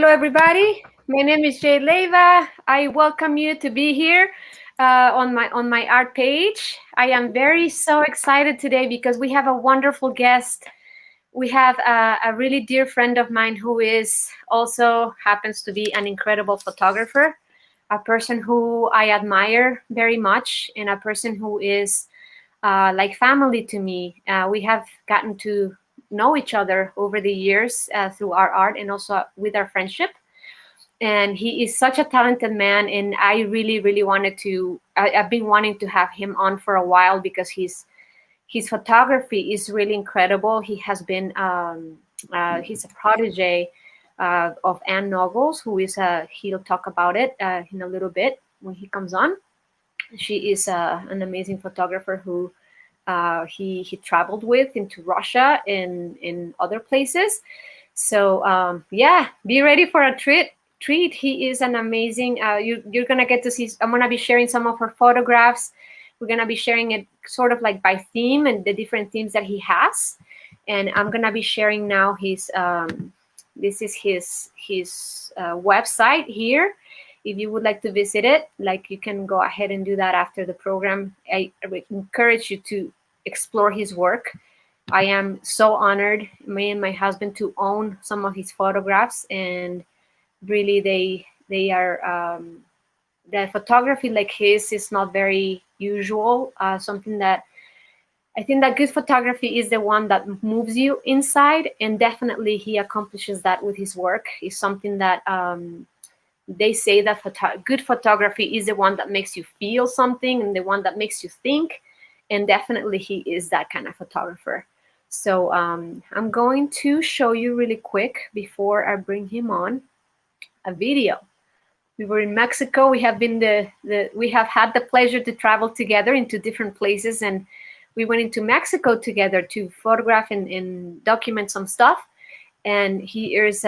everybody. My name is Jay Leiva. I welcome you to be here on my art page. I am so excited today because we have a wonderful guest. We have a really dear friend of mine who is also happens to be an incredible photographer, a person who I admire very much, and a person who is like family to me. We have gotten to know each other over the years through our art and also with our friendship. And he is such a talented man, and I really wanted to. I've been wanting to have him on for a while because his photography is really incredible. He has been he's a protege of Anne Noggle, who is he'll talk about it in a little bit when he comes on. She is an amazing photographer who he traveled with into Russia and in other places. So yeah, be ready for a treat. He is an amazing. You're gonna get to see. I'm gonna be sharing some of her photographs. We're gonna be sharing it sort of like by theme and the different themes that he has. And I'm gonna be sharing now his. This is his website here. If you would like to visit it, like you can go ahead and do that after the program. I would encourage you to explore his work. I am so honored, me and my husband, to own some of his photographs, and really they are the photography like his is not very usual. Something that I think that good photography is the one that moves you inside, and definitely he accomplishes that with his work. Is something that they say that good photography is the one that makes you feel something and the one that makes you think, and definitely he is that kind of photographer. So I'm going to show you really quick before I bring him on a video. We were in Mexico. We have been we have had the pleasure to travel together into different places, and we went into Mexico together to photograph and document some stuff. And he is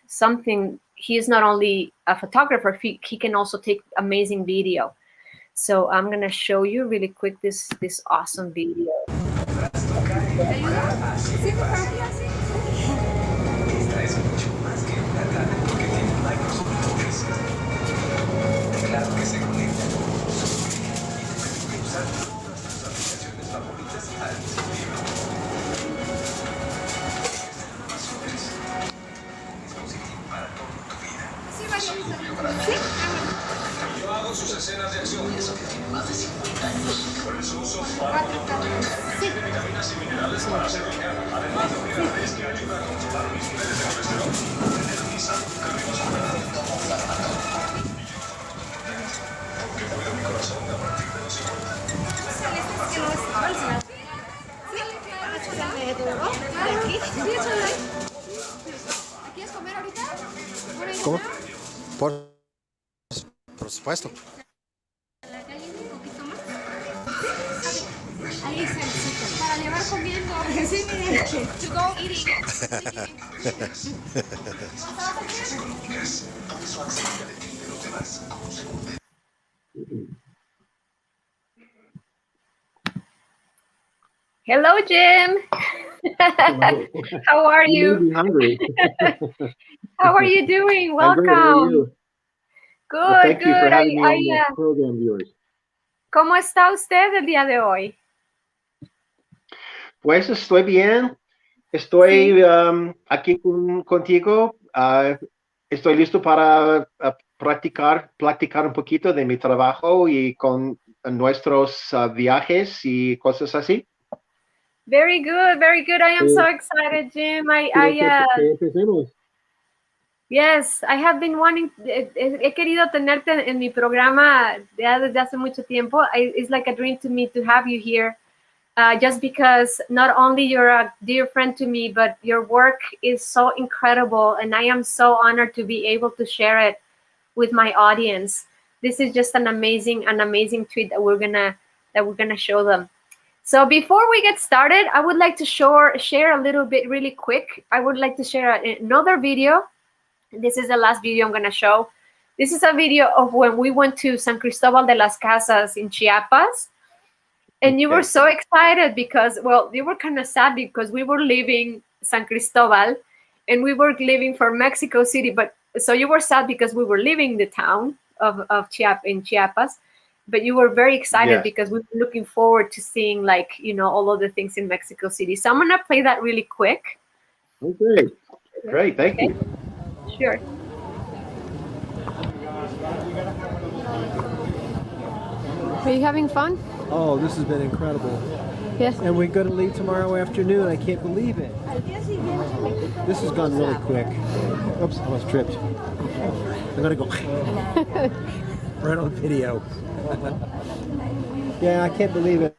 something. He is not only a photographer; he can also take amazing video. So I'm gonna show you really quick this awesome video. Yo hago sus escenas de acción. Y eso que tiene más de 50 años. Por eso uso 4 cámaras que tiene vitaminas y minerales para hacer brillar. Además de omega 3 que ayuda a controlar mis niveles de colesterol. Tener mi salud cargamos con el como un fármaco. Porque cuido mi corazón a partir de los 50. ¿Quieres comer ahorita? ¿Cómo? Por supuesto. ¿Un poquito más? Ahí salsita. Para llevar comiendo. Sí, mire. To go eating. Hello, Jim. Hello. How are you? You made me hungry. How are you doing? I'm great. How are Welcome. you? Good, Well, thank you for good. having me on the program, viewers. ¿Cómo está usted el día de hoy? Pues estoy bien. Estoy aquí contigo. Estoy listo para platicar un poquito de mi trabajo y con nuestros viajes y cosas así. Very good, very good. I am so excited, Jim. Yes, I have been wanting. He querido tenerte en mi programa ya desde hace mucho tiempo. It's like a dream to me to have you here. Just because not only you're a dear friend to me, but your work is so incredible, and I am so honored to be able to share it with my audience. This is just an amazing treat that we're gonna show them. So before we get started, I would like to share a little bit really quick. I would like to share another video. This is the last video I'm gonna show. This is a video of when we went to San Cristobal de las Casas in Chiapas. And you were so excited because, well, you were kind of sad because we were leaving San Cristobal and we were leaving for Mexico City, but so you were sad because we were leaving the town of Chiapas, but you were very excited Yes. because we were looking forward to seeing, like, all of the things in Mexico City. So I'm gonna play that really quick. Okay. Great. Thank Okay, you. sure. Are you having fun? Oh, this has been incredible. Yes. And we're going to leave tomorrow afternoon. I can't believe it. This has gone really quick. Oops, I almost tripped. I'm going to go right on video. Yeah, I can't believe it.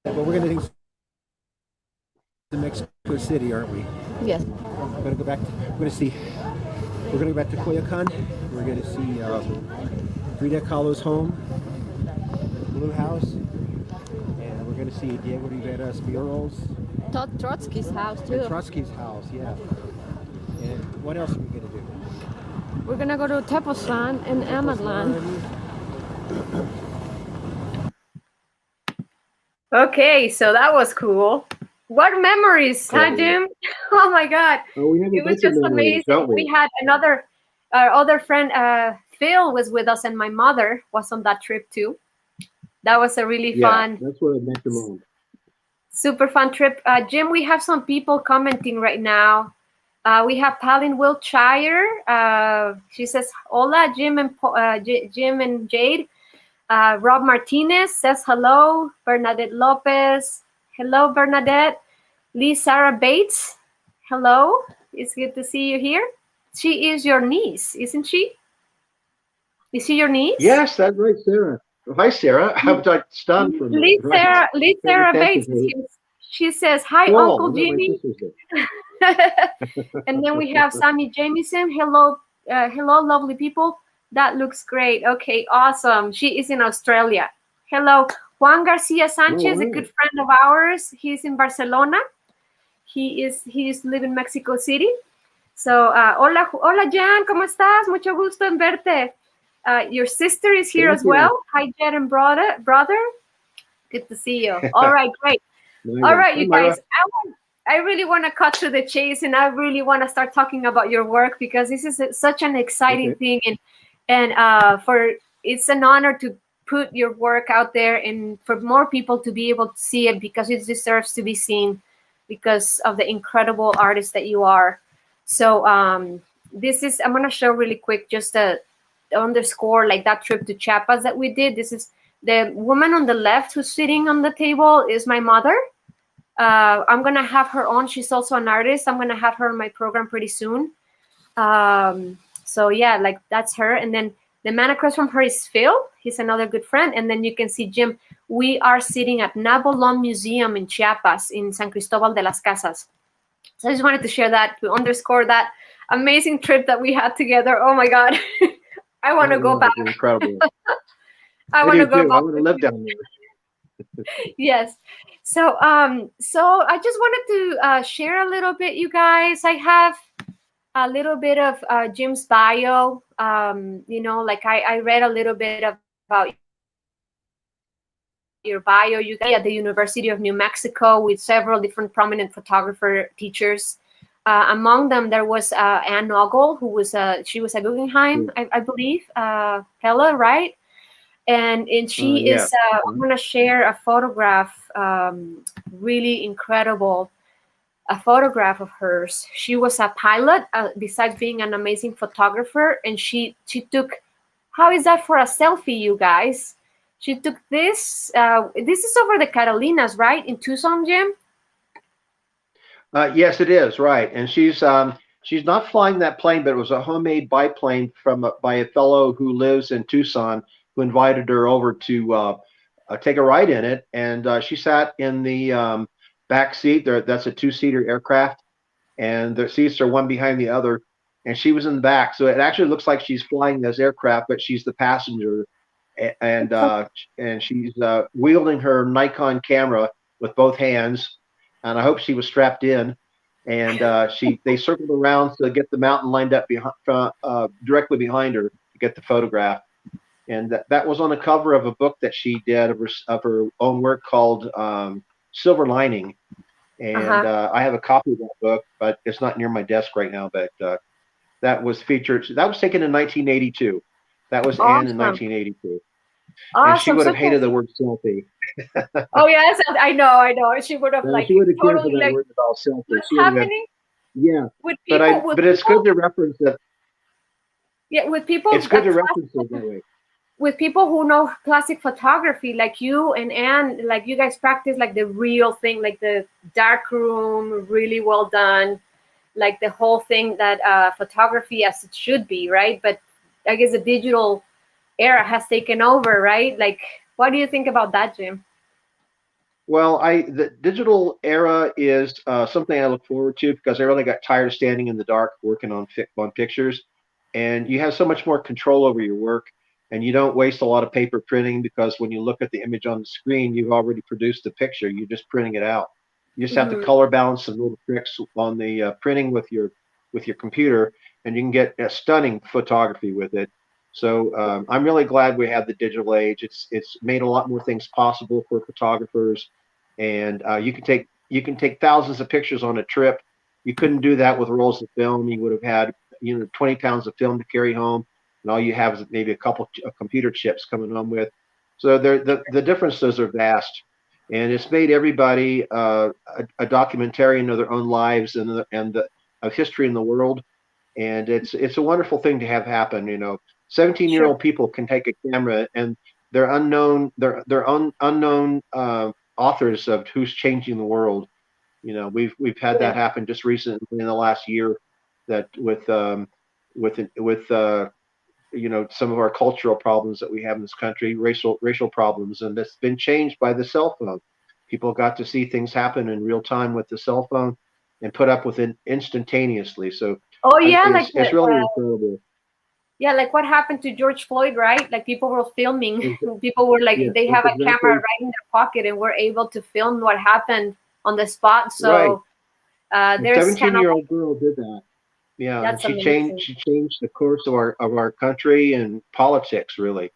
But we're going to Mexico City, aren't we? Yes. We're going to go back. We're going to go back to Coyoacan. We're going to see Frida Kahlo's home, Blue House, and we're going to see Diego Rivera's murals. Trotsky's house too. And Trotsky's house, yeah. And what else are we going to do? We're gonna go to Tepoztlan and Amatlan. Okay, so that was cool. What memories, huh, Jim? Oh my God, Oh, we have a it was bunch of just memories, amazing. don't we? We had our other friend, Phil, was with us, and my mother was on that trip too. That was a really fun, That's what I meant the most. super fun trip. Jim, we have some people commenting right now. We have Palin Wiltshire. She says, "Hola, Jim and Jade." Rob Martinez says hello. Bernadette Lopez. Hello, Bernadette. Lee Sarah Bates. Hello. It's good to see you here. She is your niece, isn't she? Is she your niece? Yes, that's right, Sarah. Hi, Sarah. I'm like stunned for a minute. Lee Sarah Bates is here. She says, "Hi, Whoa, Uncle I thought my Jimmy." sister's there. And then we have Sammy Jamieson. Hello, hello, lovely people. That looks great. Okay, awesome. She is in Australia. Hello, Juan Garcia Sanchez, a wow. good friend of ours. He's in Barcelona. He is living in Mexico City. So, hola, Jan, ¿cómo estás? Mucho gusto en verte. Your sister is here Thank as you. well. Hi, Jen and brother. Good to see you. All right, great. All right, you guys. I really want to cut to the chase, and I really want to start talking about your work, because this is such an exciting thing, and for it's an honor to put your work out there, and for more people to be able to see it, because it deserves to be seen because of the incredible artist that you are. So I'm going to show really quick, just to underscore, like, that trip to Chiapas that we did. This is the woman on the left who's sitting on the table is my mother. I'm gonna have her on. She's also an artist. I'm gonna have her on my program pretty soon. So yeah, like, that's her. And then the man across from her is Phil. He's another good friend. And then you can see Jim. We are sitting at Nabolon Museum in Chiapas, in San Cristobal de las Casas. So I just wanted to share that, to underscore that amazing trip that we had together. Oh my God. I want to go back. Incredible. I want to go back. I want to live down there. Yes. So I just wanted to share a little bit, you guys. I have a little bit of Jim's bio. Like, I read a little bit about your bio. You guys at the University of New Mexico with several different prominent photographer teachers. Among them, there was Anne Noggle, who was she was a Guggenheim, I believe, fellow, right? And she is, I'm going to share a photograph, really incredible, a photograph of hers. She was a pilot, besides being an amazing photographer. And she took, how is that for a selfie, you guys? She took this, this is over the Carolinas, right? In Tucson, Jim? Yes, it is, right. And she's not flying that plane, but it was a homemade biplane by a fellow who lives in Tucson, who invited her over to take a ride in it. And she sat in the back seat. That's a two-seater aircraft, and the seats are one behind the other. And she was in the back. So it actually looks like she's flying this aircraft, but she's the passenger. And she's wielding her Nikon camera with both hands. And I hope she was strapped in. And they circled around to get the mountain lined up directly behind her to get the photograph. And that was on the cover of a book that she did of her own work called Silver Lining. And I have a copy of that book, but it's not near my desk right now. But that was featured. That was taken in 1982. That was Anne in Awesome. 1982. And she Awesome. would So have hated the word selfie. oh yes, I know. She would have like She wouldn't have cared for totally that like, word at all, selfie. what's She would have, happening yeah. with But people with but it's people, good to reference that. yeah, with people It's good that to reference it that way. with people who know classic photography, like you and Anne, like you guys practice like the real thing, like the dark room, really well done, like the whole thing that photography as it should be, right? But I guess the digital era has taken over, right? Like, what do you think about that, Jim? Well, the digital era is something I look forward to because I really got tired of standing in the dark working on pictures, and you have so much more control over your work, and you don't waste a lot of paper printing because when you look at the image on the screen, you've already produced the picture. You're just printing it out. You just have to Mhm. color balance some little tricks on the printing with your computer, and you can get a stunning photography with it. So I'm really glad we have the digital age. It's made a lot more things possible for photographers, and you can take thousands of pictures on a trip. You couldn't do that with rolls of film. You would have had 20 pounds of film to carry home, and all you have is maybe a couple of computer chips coming home with. So the differences are vast, and it's made everybody a documentarian of their own lives and of history in the world, and it's a wonderful thing to have happen. 17-year-old Sure. people can take a camera and they're unknown authors of who's changing the world. We've had Yeah. that happen just recently in the last year, that with some of our cultural problems that we have in this country, racial problems, and that's been changed by the cell phone. People got to see things happen in real time with the cell phone and put up with it instantaneously. So Oh yeah, like it's really incredible. yeah, like what happened to George Floyd, right? Like people were filming. Ex- People were like, Yeah, they that's have a camera exactly right in their pocket and were able to film what happened on the spot. right. So A there's kind of 17-year-old girl did that. Yeah, and that's she changed amazing. she changed the course of our country and politics really.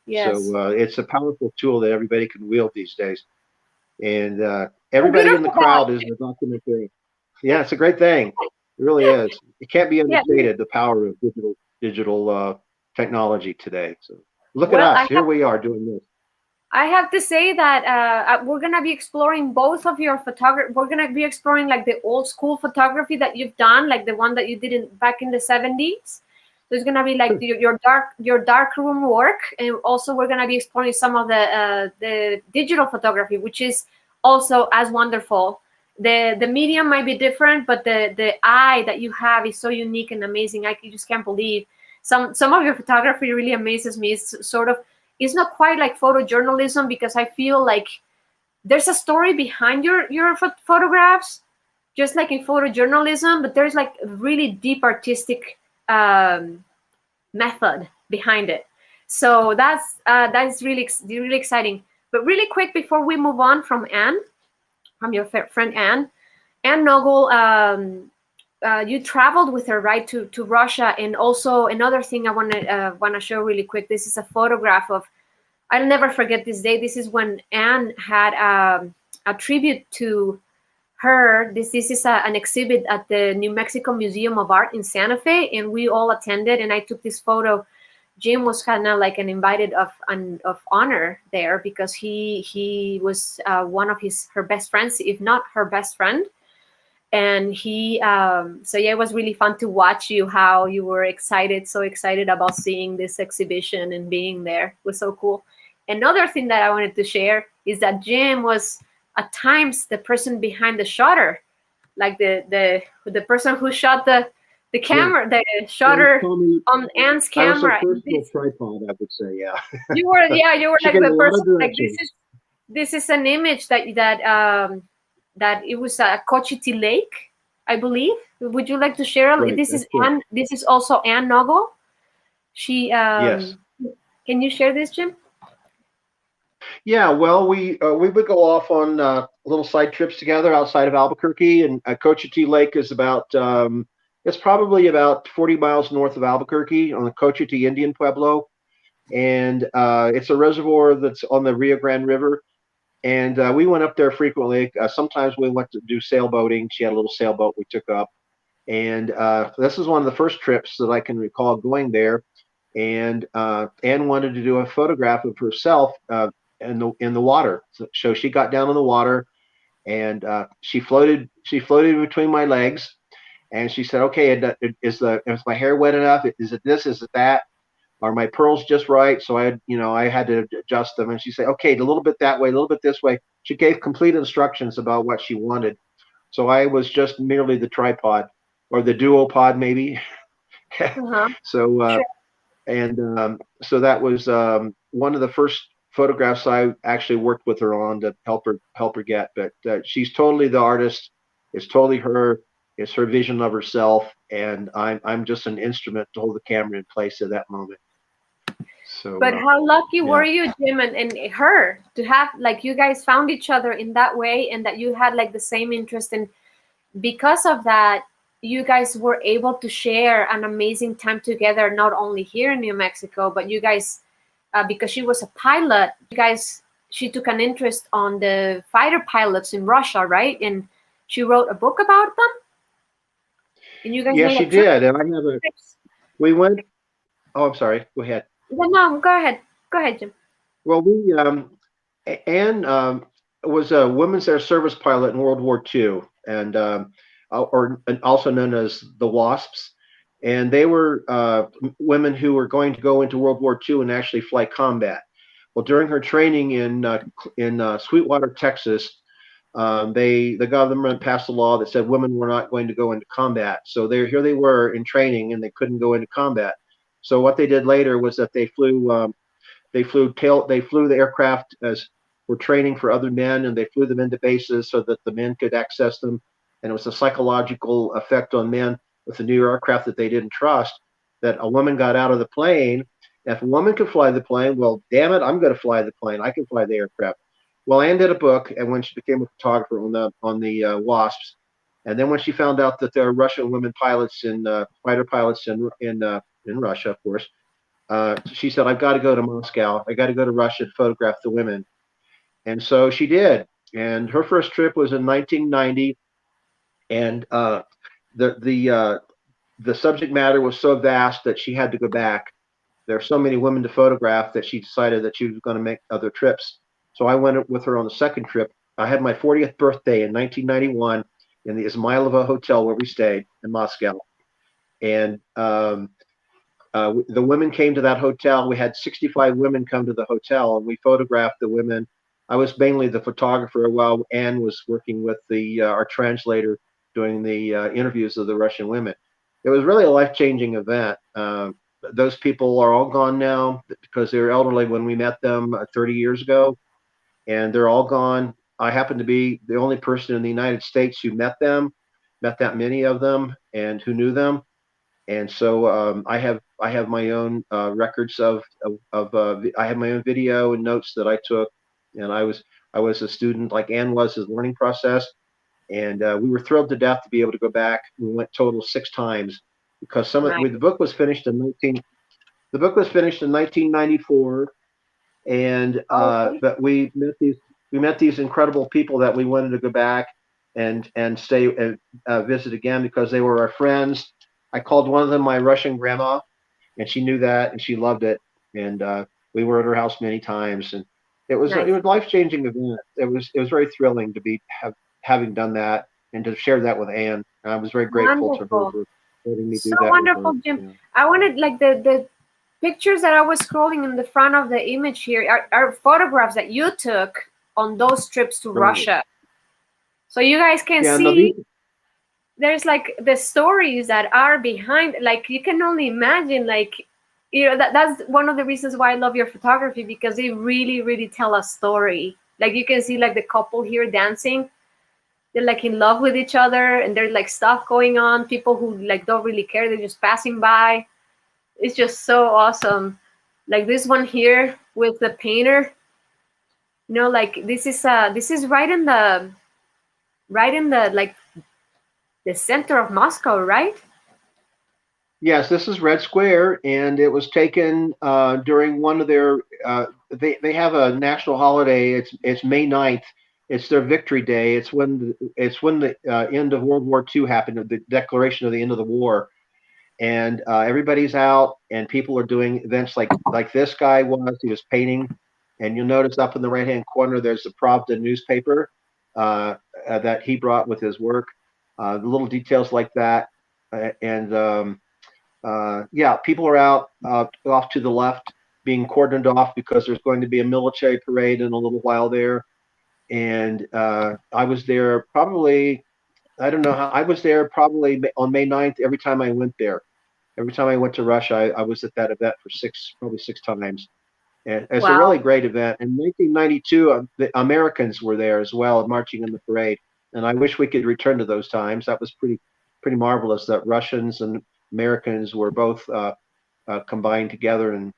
Yes. So it's a powerful tool that everybody can wield these days, and For good everybody or in the for bad. crowd is a documentary. Yeah, it's a great thing. It really is. It can't be Yeah. understated, the power of digital technology today. So look at Well, us. Here we are doing this. I have to say that we're gonna be exploring both of your photography. We're gonna be exploring like the old school photography that you've done, like the one that you did back in the 70s. There's gonna be like your dark room work, and also we're gonna be exploring some of the digital photography, which is also as wonderful. The medium might be different, but the eye that you have is so unique and amazing. I just can't believe some of your photography really amazes me. It's sort of, it's not quite like photojournalism because I feel like there's a story behind your photographs, just like in photojournalism, but there's like a really deep artistic method behind it. So that's really exciting. But really quick before we move on from Anne, from your friend Anne Noggle, you traveled with her, right, to Russia, and also another thing I want to show really quick. This is a photograph of, I'll never forget this day. This is when Anne had a tribute to her. This is an exhibit at the New Mexico Museum of Art in Santa Fe, and we all attended. And I took this photo. Jim was kind of like an invited of honor there because he was one of her best friends, if not her best friend. And so yeah, it was really fun to watch you, how you were so excited about seeing this exhibition and being there. It was so cool. Another thing that I wanted to share is that Jim was at times the person behind the shutter, like the person who shot the Yeah. camera, the They shutter call me, on Anne's I was her camera. personal tripod, I would say. Yeah. You were, yeah, you were She like gave a the lot person, of like directions. this is an image that it was a Cochiti Lake, I believe. Would you like to share? Right. This That's is correct. Anne. This is also Anne Noggle. She Yes. can you share this, Jim? Yeah, well, we would go off on little side trips together outside of Albuquerque, and Cochiti Lake is it's probably about 40 miles north of Albuquerque on the Cochiti Indian Pueblo, and it's a reservoir that's on the Rio Grande River, and we went up there frequently. Sometimes we went to do sailboating. She had a little sailboat we took up, And this is one of the first trips that I can recall going there. And Anne wanted to do a photograph of herself in the water. So she got down in the water, and she floated between my legs, and she said, "Okay, is my hair wet enough? Is it this? Is it that? Are my pearls just right?" So I had to adjust them. And she said, "Okay, a little bit that way, a little bit this way." She gave complete instructions about what she wanted. So I was just merely the tripod, or the duopod, maybe. Uh-huh. So Sure. so that was one of the first photographs I actually worked with her on to help her get. But she's totally the artist. It's totally her. It's her vision of herself, and I'm just an instrument to hold the camera in place at that moment. So But how lucky were yeah. you, Jim, and her to have like you guys found each other in that way, and that you had like the same interest, and because of that, you guys were able to share an amazing time together, not only here in New Mexico, but you guys, because she was a pilot, she took an interest on the fighter pilots in Russia, right? And she wrote a book about them, and you guys Yeah, made she a trip. did, and I have a. We went. Oh, I'm sorry. Go ahead. No, go ahead. Go ahead, Jim. Well, we Anne was a women's air service pilot in World War II, and and also known as the Wasps. And they were women who were going to go into World War II and actually fly combat. Well, during her training in Sweetwater, Texas, the government passed a law that said women were not going to go into combat. So here they were in training, and they couldn't go into combat. So what they did later was that they flew the aircraft as were training for other men, and they flew them into bases so that the men could access them. And it was a psychological effect on men with the new aircraft that they didn't trust, that a woman got out of the plane. If a woman could fly the plane, well, damn it, I'm going to fly the plane. I can fly the aircraft. Well, Anne did a book, and when she became a photographer on the Wasps, and then when she found out that there are Russian women pilots and fighter pilots in Russia, of course, she said, "I've got to go to Moscow. I got to go to Russia to photograph the women." And so she did. And her first trip was in 1990, and the subject matter was so vast that she had to go back. There are so many women to photograph that she decided that she was going to make other trips. So I went with her on the second trip. I had my 40th birthday in 1991 in the Izmailova Hotel where we stayed in Moscow. And the women came to that hotel. We had 65 women come to the hotel, and we photographed the women. I was mainly the photographer while Anne was working with our translator doing the interviews of the Russian women. It was really a life-changing event. Those people are all gone now because they were elderly when we met them 30 years ago, and they're all gone. I happen to be the only person in the United States who met that many of them, and who knew them. And so I have my own records I have my own video and notes that I took, and I was a student like Anne was, his learning process, and we were thrilled to death to be able to go back. We went total 6 times because the book was finished in 1994, and but we met these incredible people that we wanted to go back and stay and visit again because they were our friends. I called one of them my Russian grandma, and she knew that, and she loved it. And we were at her house many times, and it was a life-changing event. It was very thrilling to having done that and to share that with Anne. And I was very grateful to her for letting me do that. Wonderful, Jim. Yeah. I wanted like the pictures that I was scrolling in the front of the image here are photographs that you took on those trips to Russia. So you guys can see. There's like the stories that are behind, like you can only imagine, like, you know, that's one of the reasons why I love your photography, because they really, really tell a story. Like you can see like the couple here dancing, they're like in love with each other, and there's like stuff going on, people who like don't really care, they're just passing by. It's just so awesome. Like this one here with the painter, you know, like this is right in the like the center of Moscow, right? Yes, this is Red Square, and it was taken during one of their. They have a national holiday. It's May 9th, It's their victory day. It's when the end of World War II happened, the declaration of the end of the war, and everybody's out, and people are doing events like this guy was. He was painting, and you'll notice up in the right hand corner there's the Pravda newspaper that he brought with his work. The little details like that, and yeah, people are out off to the left being cordoned off because there's going to be a military parade in a little while there. And I was there probably, I don't know how, I was there probably on May 9th every time I went there. Every time I went to Russia, I was at that event for probably six times. And it's a really great event. In 1992, the Americans were there as well, marching in the parade. And I wish we could return to those times. That was pretty marvelous that Russians and Americans were both combined together and,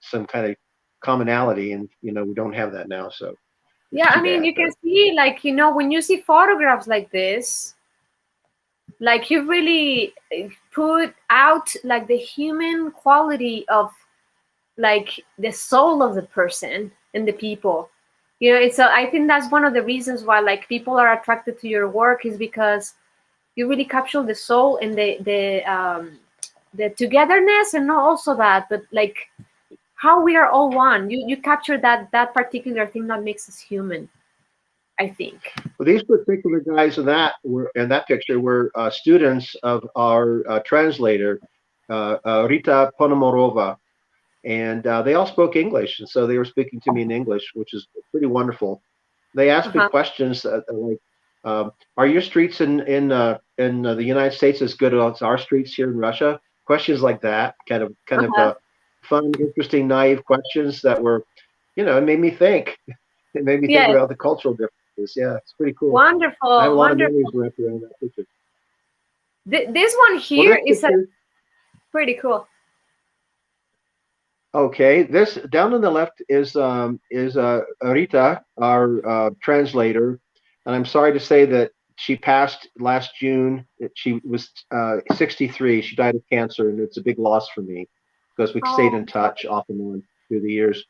some kind of commonality. And, we don't have that now. So Yeah, I mean, you can see, like, when you see photographs like this, like you really put out like the human quality of like the soul of the person and the people. I think that's one of the reasons why like people are attracted to your work, is because you really capture the soul and the togetherness, and not also that, but like how we are all one. You capture that particular thing that makes us human, I think. Well, these particular guys in that picture were students of our translator, Rita Ponomorova, and they all spoke English, and so they were speaking to me in English, which is pretty wonderful. They asked me questions like, "Are your streets in the United States as good as our streets here in Russia?" Questions like that, kind of fun, interesting, naive questions that were, it made me think. It made me think about the cultural differences. Yeah, it's pretty cool. Wonderful. I have a lot of memories wrapped around that picture. This one here is pretty cool. Okay, this down on the left is Rita, our translator, and I'm sorry to say that she passed last June. She was 63. She died of cancer, and it's a big loss for me because we stayed in touch off and on through the years.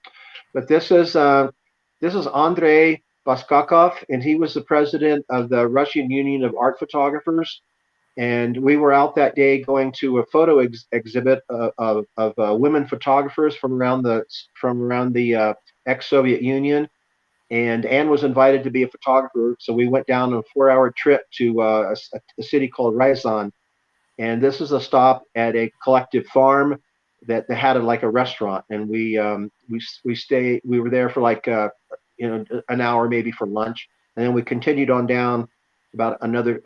But this is Andrei Baskakov, and he was the president of the Russian Union of Art Photographers. And we were out that day going to a photo exhibit of women photographers from around the ex-Soviet Union. And Anne was invited to be a photographer, so we went down on a 4-hour trip to a city called Ryazan. And this is a stop at a collective farm that they had like a restaurant, and we were there for like an hour maybe for lunch, and then we continued on down about another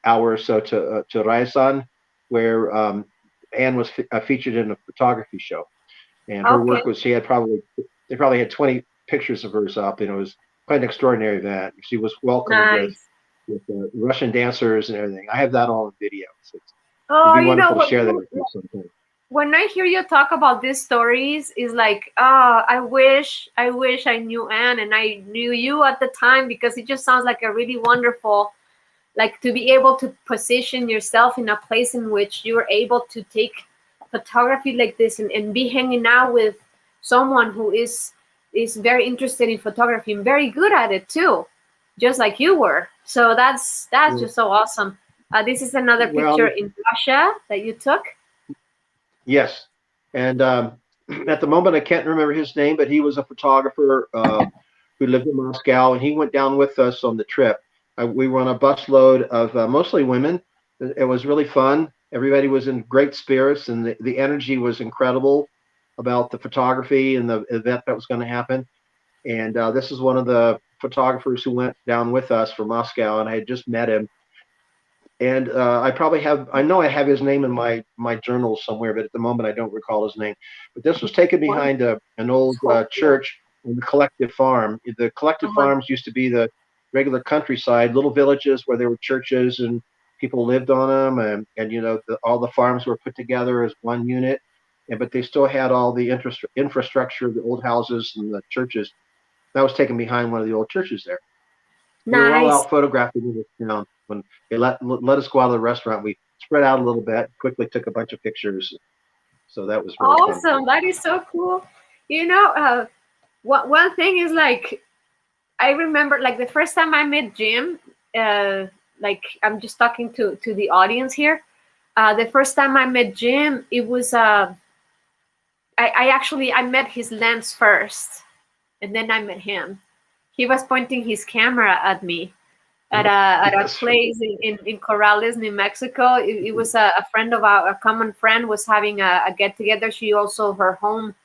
hour or so to Ryazan, where Anne was featured in a photography show, and her work was they probably had 20 pictures of hers up, and it was quite an extraordinary event. She was welcomed with Russian dancers and everything. I have that all in video. So it'd be wonderful to share that with you sometime. When I hear you talk about these stories, it's like, I wish I knew Anne and I knew you at the time, because it just sounds like a really wonderful, like, to be able to position yourself in a place in which you're able to take photography like this and be hanging out with someone who is very interested in photography and very good at it too, just like you were. So that's just so awesome. This is another picture in Russia that you took. Yes, and at the moment I can't remember his name, but he was a photographer who lived in Moscow, and he went down with us on the trip. We were on a busload of mostly women. It was really fun. Everybody was in great spirits, and the energy was incredible about the photography and the event that was going to happen. And this is one of the photographers who went down with us from Moscow, and I had just met him. And I know I have his name in my journals somewhere, but at the moment I don't recall his name. But this was taken behind an old church on the collective farm. The collective farms used to be the regular countryside, little villages where there were churches and people lived on them, and all the farms were put together as one unit. But they still had all the infrastructure of the old houses and the churches. That was taken behind one of the old churches there. Nice. We were all out photographing in this town. When they let us go out of the restaurant, we spread out a little bit, quickly took a bunch of pictures. So that was really awesome. Fun. That is so cool. One thing is like, I remember like the first time I met Jim, like I'm just talking to the audience here. The first time I met Jim, it was I actually I met his lens first, and then I met him. He was pointing his camera at me at a place in Corrales, New Mexico. It was a friend of our a common friend was having a get together. She also her home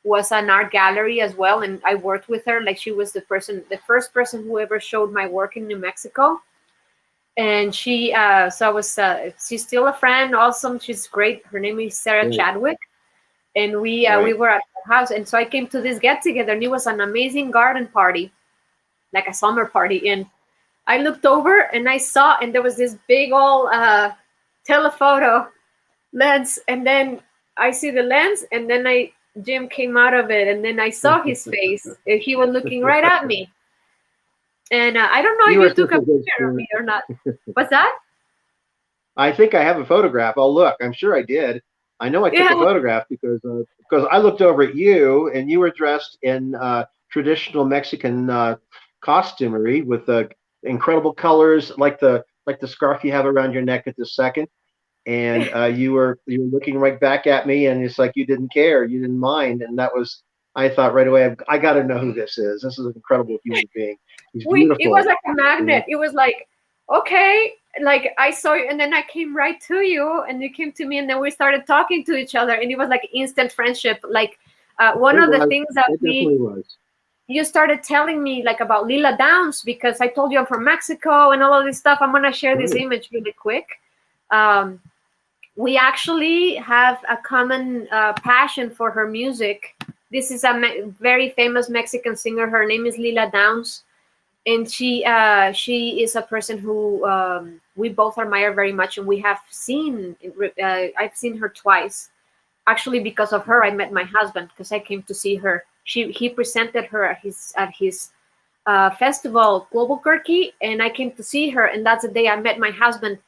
was an art gallery as well, and I worked with her. Like she was the first person who ever showed my work in New Mexico. And she, so I was, she's still a friend. Awesome, she's great. Her name is Sarah Chadwick, and we were at her house. And so I came to this get together, and it was an amazing garden party, like a summer party. And I looked over and I saw, and there was this big old telephoto lens, and then I see the lens, and then Jim came out of it, and then I saw his face, and he was looking right at me. And I don't know if you took a picture of me or not. What's that? I think I have a photograph. Oh, look, I'm sure I did. I know I took a photograph because I looked over at you, and you were dressed in traditional Mexican costumery with incredible colors, like the scarf you have around your neck at this second. And you were looking right back at me, and it's like you didn't care, you didn't mind, and that was. I thought right away, I got to know who this is. This is an incredible human being. He's beautiful. It was like a magnet. It was like, okay, like I saw you, and then I came right to you, and you came to me, and then we started talking to each other, and it was like instant friendship. Like one of the things that you started telling me like about Lila Downs, because I told you I'm from Mexico and all of this stuff. I'm gonna share this image really quick. We actually have a common passion for her music. This is a very famous Mexican singer. Her name is Lila Downs, and she is a person who we both admire very much, and we have seen. I've seen her twice, actually. Because of her, I met my husband because I came to see her. He presented her at his festival, Globalquerque, and I came to see her, and that's the day I met my husband.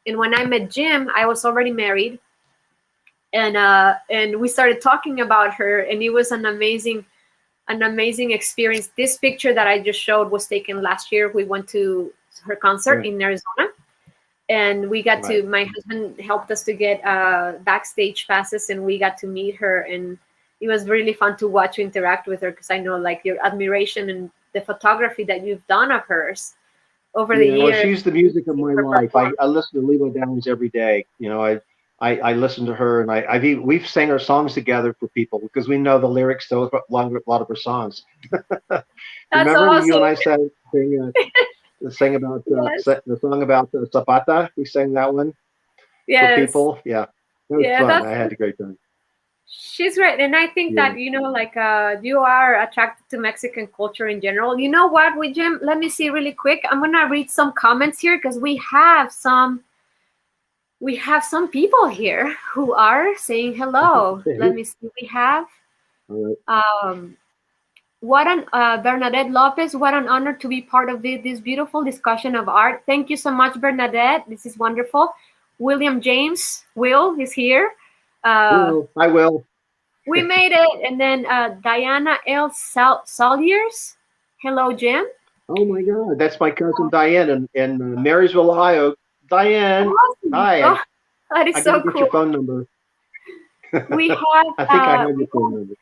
And when I met Jim, I was already married. And we started talking about her, and it was an amazing experience. This picture that I just showed was taken last year. We went to her concert in Arizona, and we got to. My husband helped us to get backstage passes, and we got to meet her, and it was really fun to watch you interact with her, because I know like your admiration and the photography that you've done of hers over the years. Well, she's the music of my life. I listen to Lila Downs every day. You know, I listen to her, and we've sang her songs together for people because we know the lyrics to a lot of her songs. Remember awesome. You and I sang about the song about Zapata? We sang that one for people. Yeah, it was fun. I had a great time. She's right, and I think that like you are attracted to Mexican culture in general. You know what, with Jim? Let me see really quick. I'm gonna read some comments here because we have some people here who are saying hello. Let me see. We have Bernadette Lopez. What an honor to be part of this beautiful discussion of art. Thank you so much, Bernadette. This is wonderful. William James Will is here. Hello. Hi, Will. We made it. And then Diana L. Soliers. Hello, Jim. Oh my God, that's my cousin Diane in Marysville, Ohio. Diane, awesome. Hi. Oh, that is so cool. Get your phone number. We have. I think I have your phone number.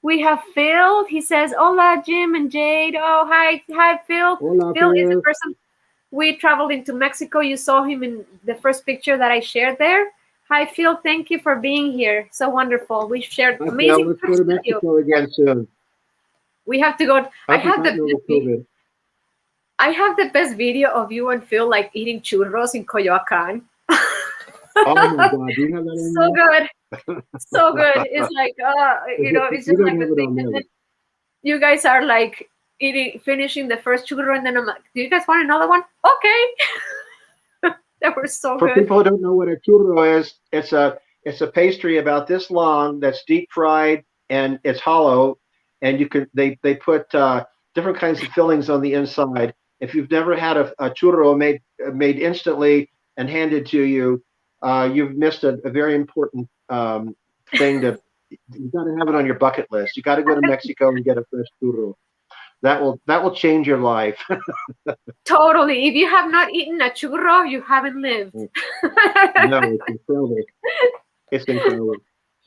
We have Phil. He says, "Hola, Jim and Jade." Oh, hi, Phil. Hola, Phil is the person we traveled into Mexico. You saw him in the first picture that I shared there. Hi, Phil. Thank you for being here. So wonderful. We shared amazing. Let's go to Mexico again soon. We have to go. I have the best video of you and Phil like eating churros in Coyoacan. Oh my God! Do you have that in so good, so good. It's like it's just like the thing. And then you guys are like finishing the first churro, and then I'm like, "Do you guys want another one?" Okay. They were so good. For people who don't know what a churro is, it's a pastry about this long that's deep fried and it's hollow, and they put different kinds of fillings on the inside. If you've never had a churro made instantly and handed to you, you've missed a very important thing. You've got to have it on your bucket list. You got to go to Mexico and get a fresh churro. that will change your life. Totally. If you have not eaten a churro, you haven't lived. No, it's incredible. It's incredible.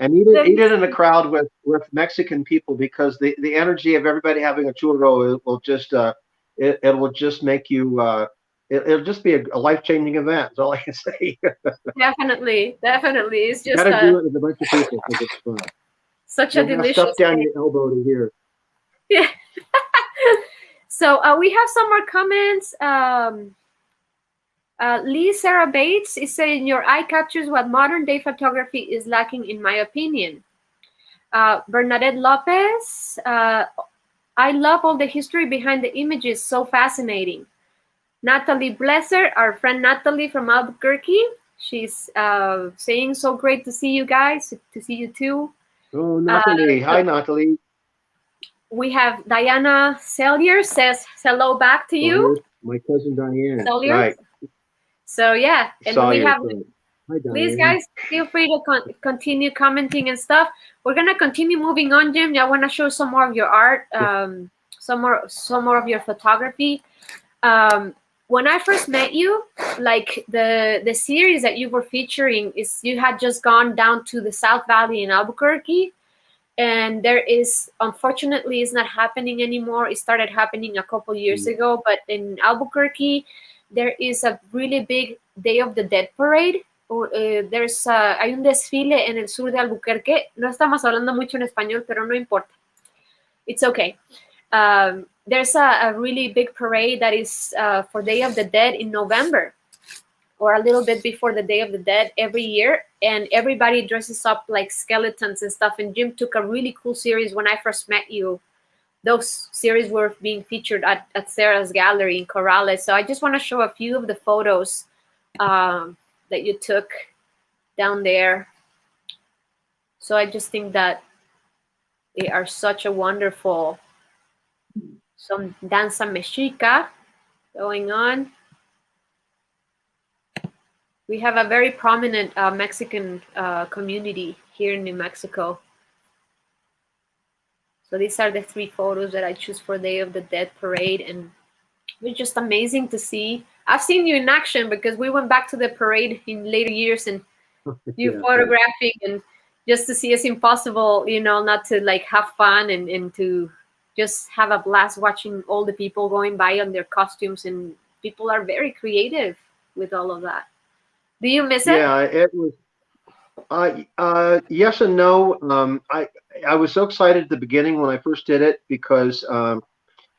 And eat it in a crowd with Mexican people, because the energy of everybody having a churro will just it will just make you it'll just be a life-changing event. That's all I can say. Definitely. It's You just gotta do it with a bunch of people because it's fun. such a You'll have delicious stuff down thing. your elbow to hear. Yeah. So we have some more comments. Lee Sarah Bates is saying your eye captures what modern day photography is lacking, in my opinion. Bernadette Lopez, I love all the history behind the images, so fascinating. Natalie Blesser, our friend Natalie from Albuquerque, she's saying so great to see you guys, to see you too. Oh, Natalie. Hi, Natalie. We have Diana Sellier says hello back to you. My cousin Diane. Sellier. Right. So yeah, and we have. Hi, Please, Diane. guys, feel free to continue commenting and stuff. We're gonna continue moving on, Jim. I want to show some more of your art, some more of your photography. When I first met you, like the series that you were featuring is you had just gone down to the South Valley in Albuquerque, and there is, unfortunately, it's not happening anymore. It started happening a couple years ago, but in Albuquerque, there is a really big Day of the Dead parade. Hay un desfile en el sur de Albuquerque. No estamos hablando mucho en español, pero no importa. It's okay. There's a really big parade that is for Day of the Dead in November, or a little bit before the Day of the Dead every year, and everybody dresses up like skeletons and stuff. And Jim took a really cool series when I first met you. Those series were being featured at Sarah's gallery in Corrales. So I just want to show a few of the photos that you took down there. So I just think that they are such a wonderful, some danza mexica going on. We have a very prominent Mexican community here in New Mexico. So these are the 3 photos that I choose for Day of the Dead parade, and it's just amazing to see. I've seen you in action because we went back to the parade in later years, and you photographing, and just to see it's impossible, not to like have fun and to just have a blast watching all the people going by on their costumes, and people are very creative with all of that. Do you miss it? Yeah, it was. Yes and no. I was so excited at the beginning when I first did it because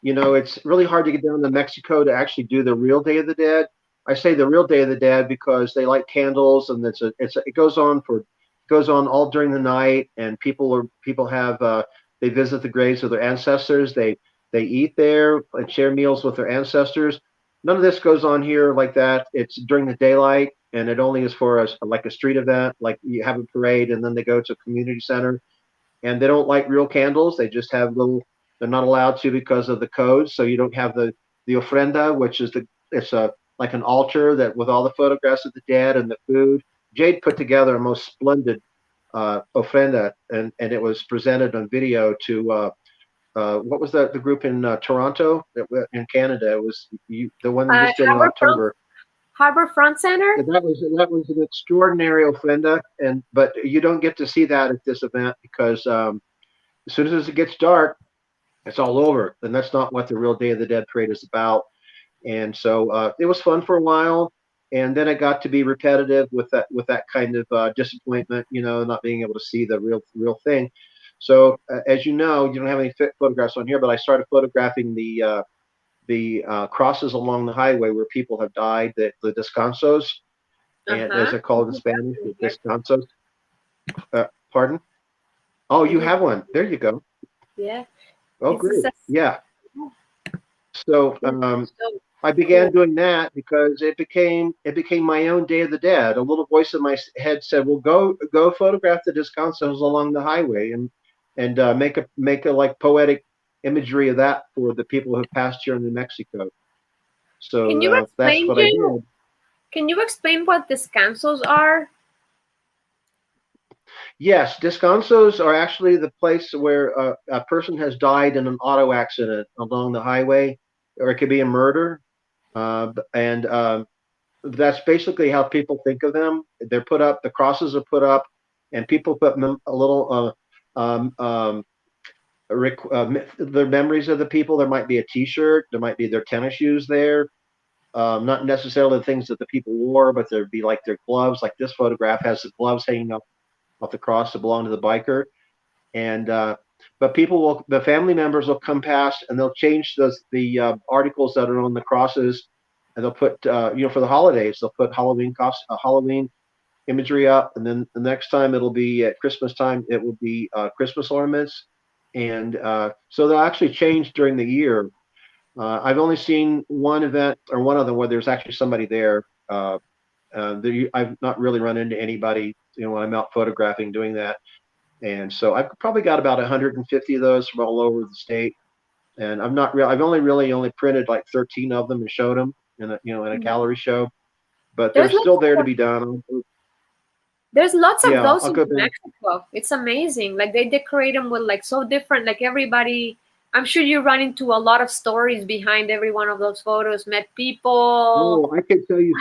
it's really hard to get down to Mexico to actually do the real Day of the Dead. I say the real Day of the Dead because they light candles, and it goes on all during the night, and people have they visit the graves of their ancestors. They eat there and share meals with their ancestors. None of this goes on here like that. It's during the daylight, and it only is for a street event. Like you have a parade, and then they go to a community center, and they don't light real candles. They just have little. They're not allowed to because of the codes. So you don't have the ofrenda, which is like an altar that with all the photographs of the dead and the food. Jade put together a most splendid ofrenda, and it was presented on video to what was the group in Toronto in Canada? It was the one that just did in October. Harbor Front Center. That was an extraordinary ofrenda, but you don't get to see that at this event because as soon as it gets dark, it's all over, and that's not what the real Day of the Dead parade is about. And so it was fun for a while, and then it got to be repetitive with that kind of disappointment, not being able to see the real thing. So as you know, you don't have any photographs on here, but I started photographing the crosses along the highway where people have died, the descansos, and as they're called in Spanish, the descansos. Pardon? Oh, you have one. There you go. Yeah. Oh, great. Yeah. So I began doing that because it became my own Day of the Dead. A little voice in my head said, "Well, go photograph the descansos along the highway and make a like poetic imagery of that for the people who passed here in New Mexico." So that's what I did. Can you explain what descansos are? Yes, descansos are actually the place where a person has died in an auto accident along the highway, or it could be a murder. And That's basically how people think of them. They're put up, the crosses are put up, and people put a little their memories of the people. There might be a T-shirt, there might be their tennis shoes there. Not necessarily the things that the people wore, but there'd be like their gloves. Like this photograph has the gloves hanging up off the cross that belong to the biker. And But the family members will come past and they'll change the articles that are on the crosses, and they'll put for the holidays they'll put Halloween imagery up, and then the next time it'll be at Christmas time, it will be Christmas ornaments, and so they'll actually change during the year. I've only seen one event or one of them where there's actually somebody there. I've not really run into anybody, when I'm out photographing doing that. And so I've probably got about 150 of those from all over the state. And I've only printed like 13 of them and showed them in a gallery show, but they're There's still lots there to of, be done. there's lots of Yeah, those I'll in go there. Mexico. It's amazing. Like they decorate them with like so different. Like everybody, I'm sure you run into a lot of stories behind every one of those photos. Met people. Oh, I can tell you,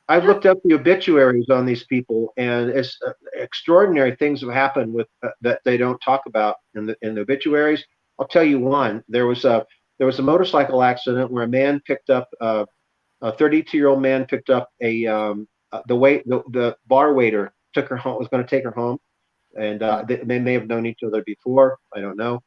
I've looked up the obituaries on these people, and it's extraordinary things have happened with that they don't talk about in the obituaries. I'll tell you one. There was a motorcycle accident where a 32-year-old man picked up the bar waiter took her home, was going to take her home, and they may have known each other before. I don't know,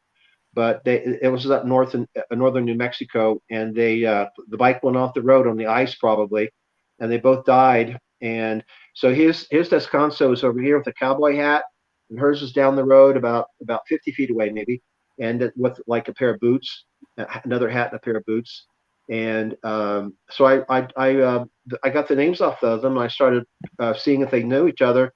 but it was up north in northern New Mexico, and the bike went off the road on the ice probably, and they both died. And so his descanso is over here with a cowboy hat, and hers is down the road about 50 feet away maybe, and with like a pair of boots, another hat and a pair of boots. And so I got the names off of them, and I started seeing if they knew each other.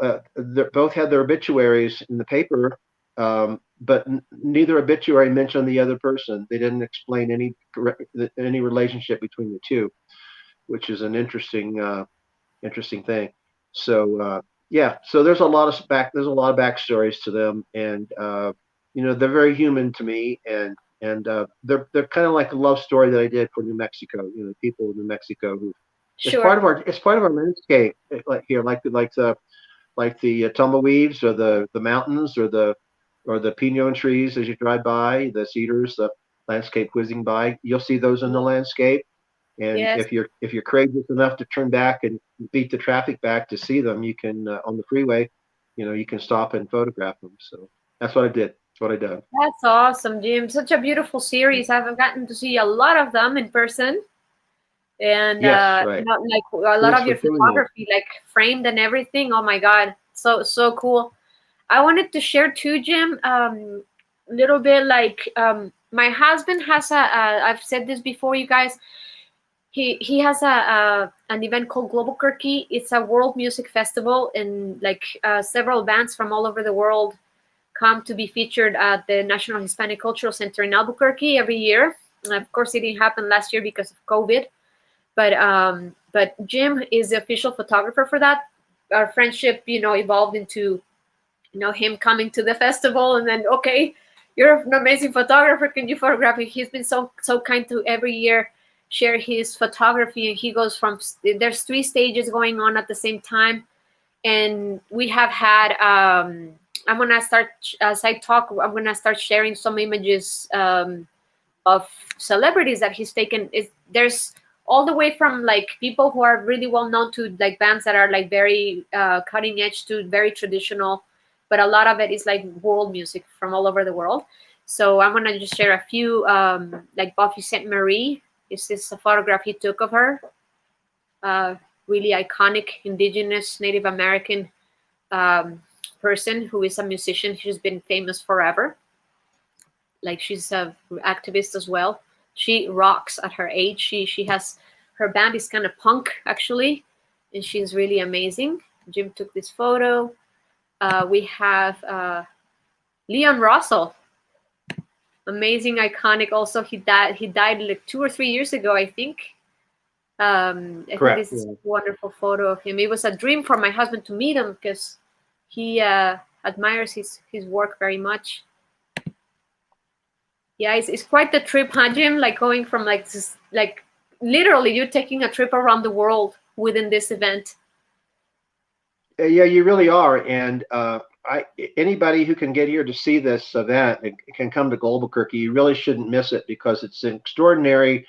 They both had their obituaries in the paper, but neither obituary mentioned the other person. They didn't explain any relationship between the two, which is an interesting thing. So yeah, so there's a lot of backstories to them, and they're very human to me, and they're kind of like a love story that I did for New Mexico. People in New Mexico who Sure. it's part of our landscape, like here, like the tumbleweeds, or the mountains, or the pinon trees as you drive by, the cedars, the landscape whizzing by. You'll see those in the landscape. And Yes. if you're courageous enough to turn back and beat the traffic back to see them, you can on the freeway, you can stop and photograph them. So that's what I did. That's what I done. That's awesome, Jim. Such a beautiful series. I've gotten to see a lot of them in person, and Yes, right. like a lot Thanks of for your doing that. photography, like framed and everything. Oh my God, so cool. I wanted to share too, Jim. Little bit like my husband has I've said this before, you guys. He has an event called Globalquerque. It's a world music festival, and like several bands from all over the world come to be featured at the National Hispanic Cultural Center in Albuquerque every year. And of course, it didn't happen last year because of COVID. But Jim is the official photographer for that. Our friendship, evolved into him coming to the festival, and then okay, you're an amazing photographer. Can you photograph me? He's been so kind to every year share his photography, and he goes from there's 3 stages going on at the same time, and we have had I'm gonna start as I talk. I'm gonna start sharing some images of celebrities that he's taken. There's all the way from like people who are really well known to like bands that are like very cutting edge to very traditional, but a lot of it is like world music from all over the world. So I'm gonna just share a few like Buffy Sainte Marie. This is a photograph he took of her. Really iconic indigenous Native American person who is a musician. She's been famous forever. Like she's a activist as well. She rocks at her age. She has her band is kind of punk actually, and she's really amazing. Jim took this photo. We have Leon Russell, amazing, iconic. Also, he died like 2 or 3 years ago, I think. I think Correct. this is a wonderful photo of him. It was a dream for my husband to meet him because he admires his work very much. Yeah, it's quite the trip, huh, Jim? Like going from like this, like literally you're taking a trip around the world within this event. Yeah, you really are. And anybody who can get here to see this event can come to Globalquerque. You really shouldn't miss it because it's an extraordinary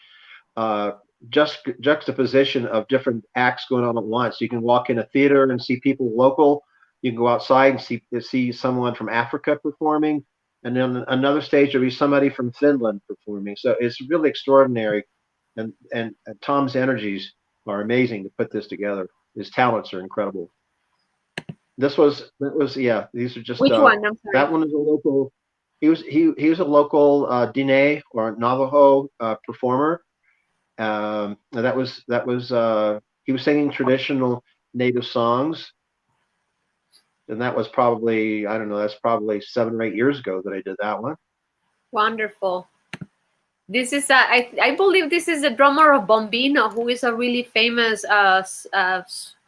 juxtaposition of different acts going on at once. You can walk in a theater and see people local. You can go outside and see someone from Africa performing. And then another stage there'll be somebody from Finland performing. So it's really extraordinary. And Tom's energies are amazing to put this together. His talents are incredible. That was yeah. These are just Which one? I'm sorry. That one is a local. He was a local Diné or Navajo performer. That was he was singing traditional native songs, and that was probably, I don't know, that's probably 7 or 8 years ago that I did that one. Wonderful. This is I believe this is the drummer of Bombino, who is a really famous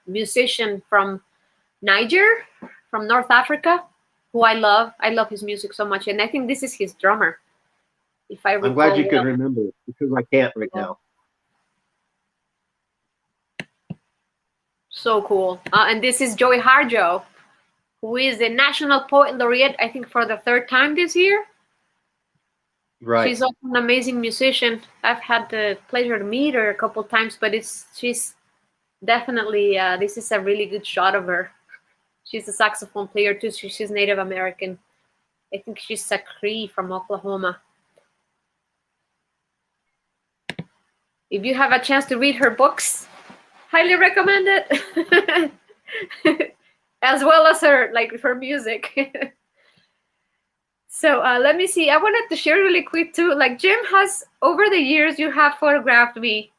musician from Niger, from North Africa, who I love. I love his music so much, and I think this is his drummer. If I recall, I'm glad you can remember because I can't right now. So cool. And this is Joey Harjo, who is the National Poet Laureate, I think, for the 3rd time this year. Right. She's also an amazing musician. I've had the pleasure to meet her a couple of times, but she's definitely, this is a really good shot of her. She's a saxophone player too. She's Native American. I think she's a Cree from Oklahoma. If you have a chance to read her books, highly recommend it. As well as her music. So let me see. I wanted to share really quick too. Like Jim has, over the years, you have photographed me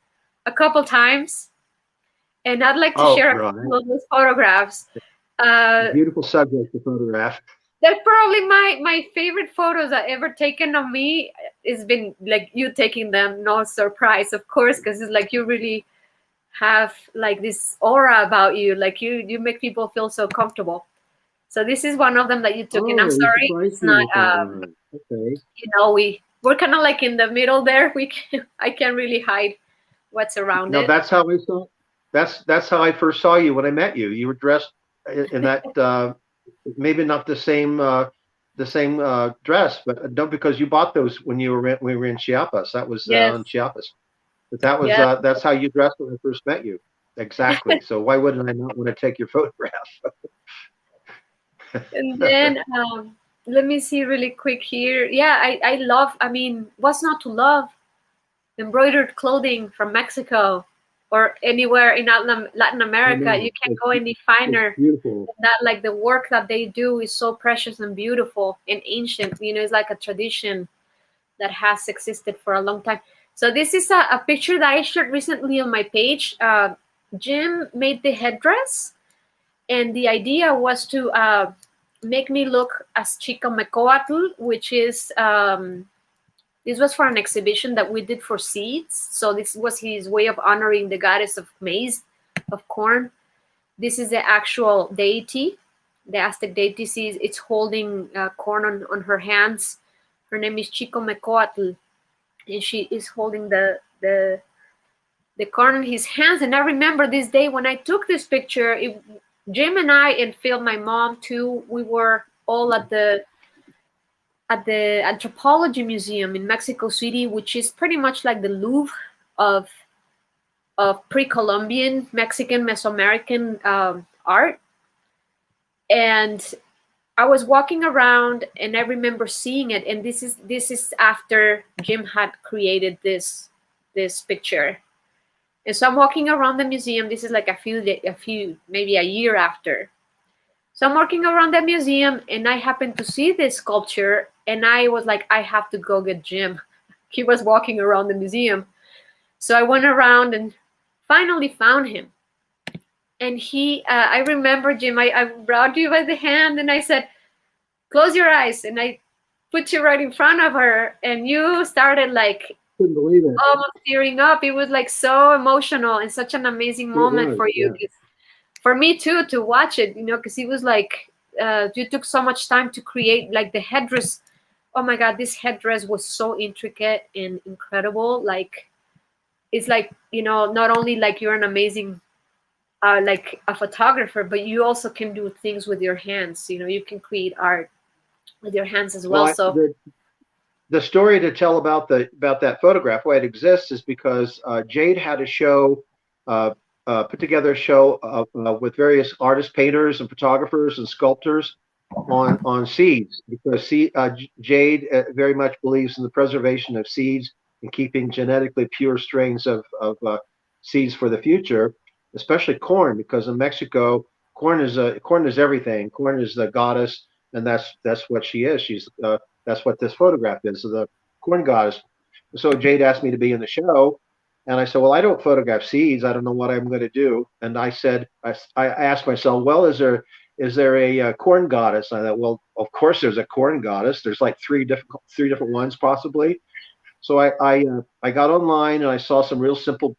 a couple times, and I'd like to share a couple of those photographs. Beautiful subject to photograph. That's probably my favorite photos I've ever taken of me. It's been like you taking them. No surprise, of course, because it's like you really have like this aura about you. Like you make people feel so comfortable. So this is one of them that you took, and I'm sorry, it's not. Okay. You know, we're kind of like in the middle there. I can't really hide what's around it. No, that's how I saw. That's how I first saw you when I met you. You were dressed in that maybe not the same dress, but don't, because you bought those when we were in Chiapas. That was in Chiapas. But that was that's how you dressed when I first met you. Exactly. So why wouldn't I not want to take your photograph? And then let me see really quick here. Yeah, I love, I mean, what's not to love? Embroidered clothing from Mexico or anywhere in Latin America. You can't go any finer than that. Like the work that they do is so precious and beautiful and ancient. You know, it's like a tradition that has existed for a long time. So this is a picture that I shared recently on my page. Jim made the headdress, and the idea was to make me look as Chicomecoatl, which is, this was for an exhibition that we did for seeds. So this was his way of honoring the goddess of maize, of corn. This is the actual deity, the Aztec deity. It's holding corn on her hands. Her name is Chicomecoatl, and she is holding the corn in his hands. And I remember this day when I took this picture, Jim and I, and Phil, my mom too, we were all at the Anthropology Museum in Mexico City, which is pretty much like the Louvre of pre-Columbian Mexican Mesoamerican art. And I was walking around, and I remember seeing it. And this is after Jim had created this picture. And so I'm walking around the museum. This is like maybe a year after. So I'm walking around the museum, and I happened to see this sculpture, and I was like, I have to go get Jim. He was walking around the museum. So I went around and finally found him. And I remember, Jim, I brought you by the hand, and I said, close your eyes. And I put you right in front of her, and you started like, couldn't believe it. Almost tearing up. It was like so emotional and such an amazing moment for you. Yeah. For me too, to watch it, you know, because it was like you took so much time to create like the headdress. Oh my God, this headdress was so intricate and incredible. Like, it's like, not only like you're an amazing like a photographer, but you also can do things with your hands. You can create art with your hands as well. Well, So the story to tell about that photograph, why it exists, is because Jade had a show, put together a show with various artists, painters, and photographers and sculptors on seeds, because Jade very much believes in the preservation of seeds and keeping genetically pure strains of seeds for the future, especially corn, because in Mexico, corn is everything. Corn is the goddess, and that's what she is. That's what this photograph is, so the corn goddess. So Jade asked me to be in the show, and I said, well, I don't photograph seeds. I don't know what I'm going to do. And I said, I asked myself, well, is there a corn goddess? And I thought, well, of course there's a corn goddess. There's like three different ones possibly. So I got online and I saw some real simple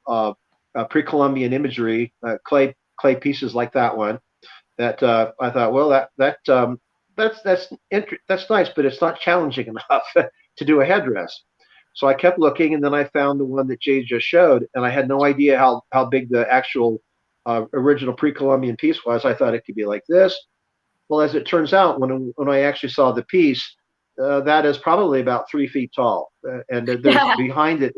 pre-Columbian imagery, clay pieces like that one. That I thought, well, that's nice, but it's not challenging enough to do a headdress. So I kept looking, and then I found the one that Jade just showed, and I had no idea how big the actual original pre-Columbian piece was. I thought it could be like this. Well, as it turns out, when I actually saw the piece, that is probably about 3 feet tall, and there's behind it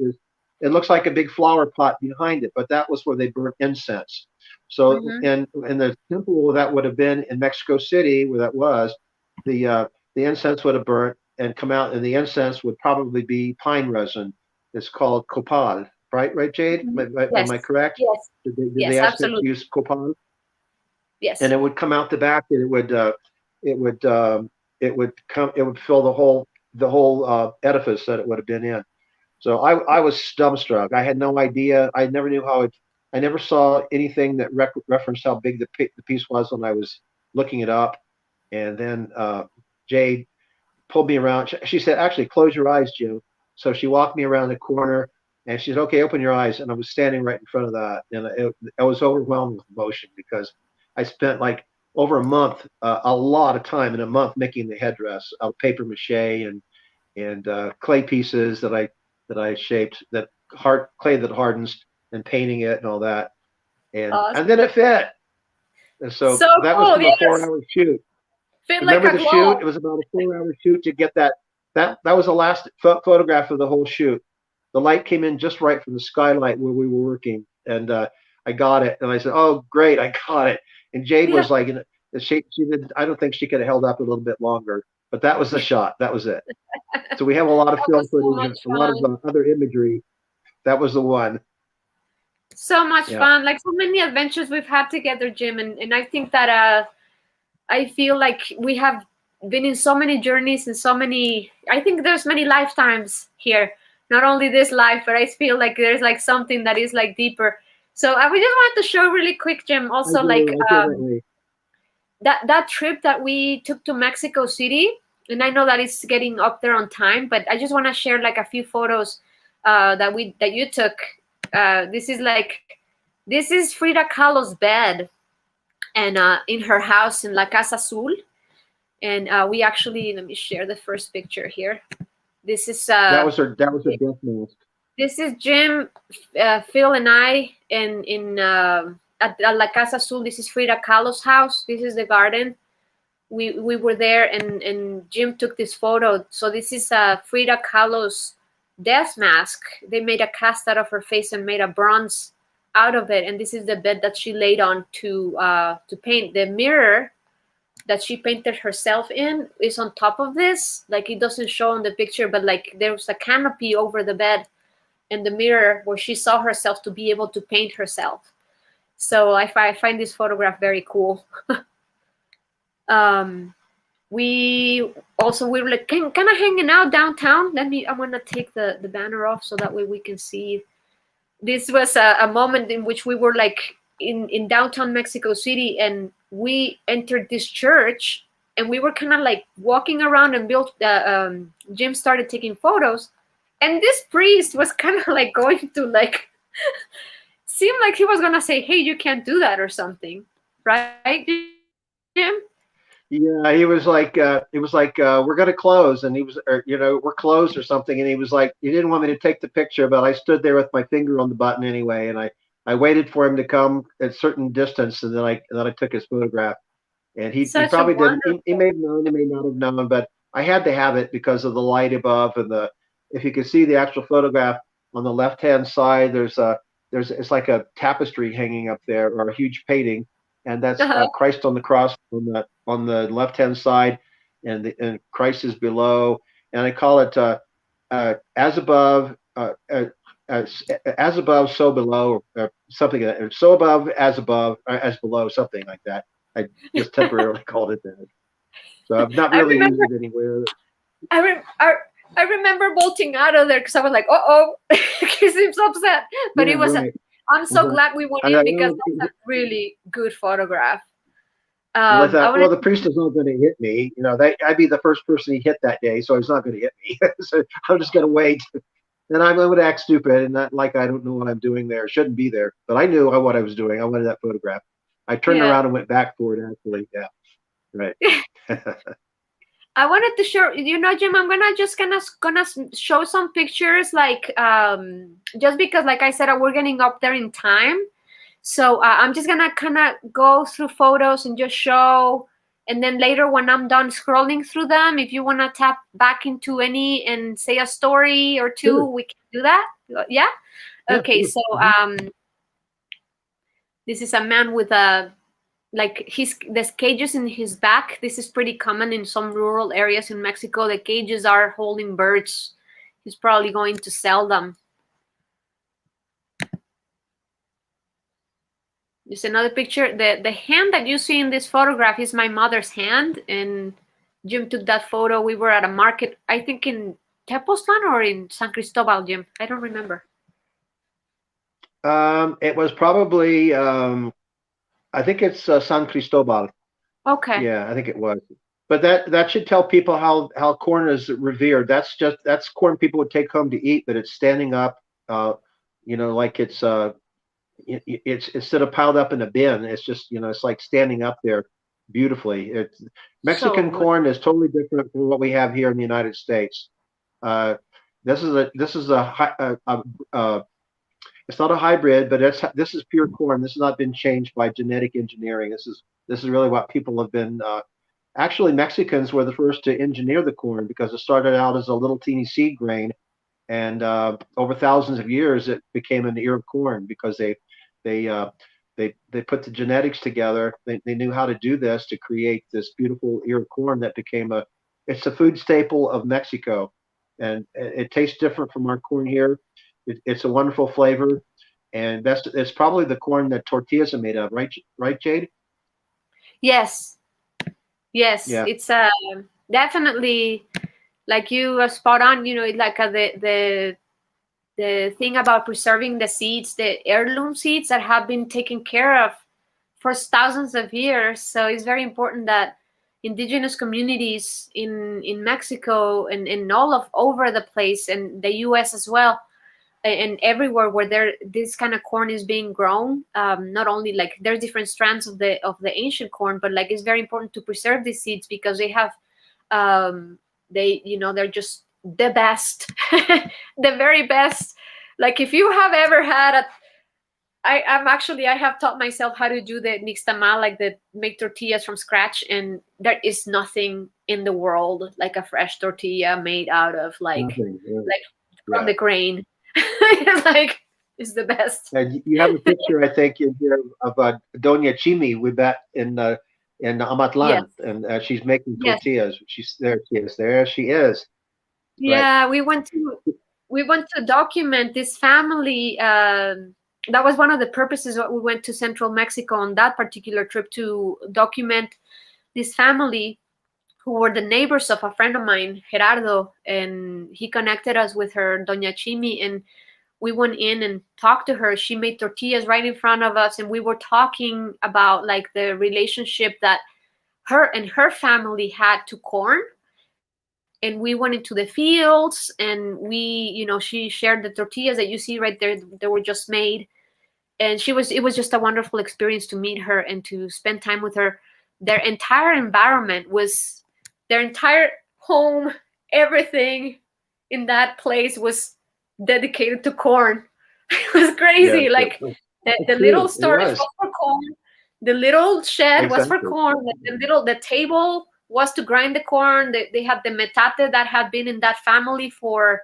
looks like a big flower pot behind it, but that was where they burnt incense. So in the temple that would have been in Mexico City, where that was, the incense would have burnt and come out, and the incense would probably be pine resin. It's called copal, right, Jade? Yes. Am I correct? Yes. Did Yes, they ask us absolutely. to use copal? Yes. And it would come out the back, and it would fill the whole edifice that it would have been in. So I was dumbstruck. I had no idea. I never knew I never saw anything that referenced how big the piece was when I was looking it up. And then Jade pulled me around. She said, actually, close your eyes, Jim. So she walked me around the corner, and she said, okay, open your eyes. And I was standing right in front of that. And I was overwhelmed with emotion, because I spent like over a month, a lot of time in a month, making the headdress of paper mache and clay pieces that I shaped, clay that hardens, and painting it and all that. And then it fit. And so that cool. was from a 4-hour shoot. Fit Remember like a the glove. shoot? It was about a 4-hour shoot to get that. That was the last photograph of the whole shoot. The light came in just right from the skylight where we were working, and I got it. And I said, "Oh, great, I got it." And Jade was like, she did. I don't think she could have held up a little bit longer, but that was the shot. That was it. So we have a lot of film footage and a lot of other imagery. That was the one. So much fun, like so many adventures we've had together, Jim, and I think that I feel like we have been in so many journeys and I think there's many lifetimes here, not only this life, but I feel like there's like something that is like deeper. So we just wanted to show really quick, Jim, also that trip that we took to Mexico City, and I know that it's getting up there on time, but I just want to share like a few photos that you took. This is Frida Kahlo's bed, and in her house in La Casa Azul. And we actually, let me share the first picture here. This is that was her death mask. This is Jim, Phil, and I at La Casa Azul. This is Frida Kahlo's house. This is the garden. We were there, and Jim took this photo. So this is Frida Kahlo's death mask. They made a cast out of her face and made a bronze out of it. And this is the bed that she laid on to paint. The mirror that she painted herself in is on top of this. Like, it doesn't show in the picture, but like there's a canopy over the bed and the mirror where she saw herself to be able to paint herself. So I find this photograph very cool. We were like kind of hanging out downtown. I'm gonna take the banner off so that way we can see. This was a moment in which we were like in downtown Mexico City, and we entered this church, and we were kind of like walking around, and Jim started taking photos, and this priest was kind of like going to like seemed like he was gonna say, "Hey, you can't do that," or something, right, Jim? Yeah, he was like, it was like, we're gonna close, and he was, or, we're closed or something, and he was like, he didn't want me to take the picture, but I stood there with my finger on the button anyway, and I waited for him to come at a certain distance, and then I took his photograph, and he Such a probably didn't, wonderful. he may have known, he may not have known, but I had to have it because of the light above and if you can see the actual photograph on the left hand side, it's like a tapestry hanging up there or a huge painting, and that's Christ on the cross on the left hand side, and Christ is below, and I call it as above. As above, so below, or something like that. So above, as below, something like that. I just temporarily called it that. So I've not I really used remember. it anywhere. I, rem- I I remember bolting out of there because I was like, oh, he seems upset. But Yeah, it was. right. I'm so glad we went I in thought, because that's a really good photograph. well, I I thought, wanted well, the priest is not going to hit me. I'd be the first person he hit that day, so he's not going to hit me. So I'm just going to wait. And I'm going to act stupid and not like I don't know what I'm doing there. Shouldn't be there. But I knew what I was doing. I wanted that photograph. I turned yeah. around and went back for it, actually. Yeah, right. I wanted to show Jim. I'm gonna show some pictures, like just because, like I said, we're getting up there in time. So I'm just gonna kind of go through photos and just show, and then later when I'm done scrolling through them, if you wanna tap back into any and say a story or two, Sure. we can do that. Yeah. Yeah, Okay. sure. So Mhm. this is a man with a like there's cages in his back. This is pretty common in some rural areas in Mexico. The cages are holding birds. He's probably going to sell them. There's another picture. The hand that you see in this photograph is my mother's hand, and Jim took that photo. We were at a market, I think in Tepoztlan or in San Cristobal, Jim. I don't remember. It was probably, I think it's San Cristobal. Okay. Yeah, I think it was. But that should tell people how corn is revered. That's corn people would take home to eat, but it's standing up, like it's instead of piled up in a bin, it's just, it's like standing up there beautifully. So Mexican good. corn is totally different from what we have here in the United States. Uh, this is a it's not a hybrid, but this is pure corn. This has not been changed by genetic engineering. This is really what people have been. Actually, Mexicans were the first to engineer the corn because it started out as a little teeny seed grain, and over thousands of years, it became an ear of corn because they uh, they put the genetics together. They knew how to do this to create this beautiful ear of corn that became it's a food staple of Mexico, and it tastes different from our corn here. It's a wonderful flavor, and it's probably the corn that tortillas are made of, right? Right, Jade? Yes. Yes. Yeah. It's definitely like you are spot on. Like the thing about preserving the seeds, the heirloom seeds that have been taken care of for thousands of years. So it's very important that indigenous communities in Mexico and all of over the place, and the US as well, and everywhere where this kind of corn is being grown, not only like there's different strands of the ancient corn, but like it's very important to preserve these seeds because they have they're just the best, the very best. Like if you have ever had I have taught myself how to do the nixtamal, like the make tortillas from scratch, and there is nothing in the world like a fresh tortilla made out of Nothing. Yeah. like from Yeah. the grain. It's like it's the best. And you have a picture, I think, in here of Doña Chimi with that in Yes, Amatlan, and she's making yes, tortillas. She's there. She is there. She is. Right. yeah. We went to document this family. That was one of the purposes that we went to Central Mexico on that particular trip, to document this family who were the neighbors of a friend of mine, Gerardo, and he connected us with her, Doña Chimi, and we went in and talked to her. She made tortillas right in front of us, and we were talking about like the relationship that her and her family had to corn. And we went into the fields, and she shared the tortillas that you see right there. They were just made, and it was just a wonderful experience to meet her and to spend time with her. their entire environment was, their entire home, everything in that place was dedicated to corn. It was crazy. Yes, Like the little true. It storage was. was for corn, the little shed was for Exactly. corn, the table was to grind the corn. They had the metate that had been in that family for,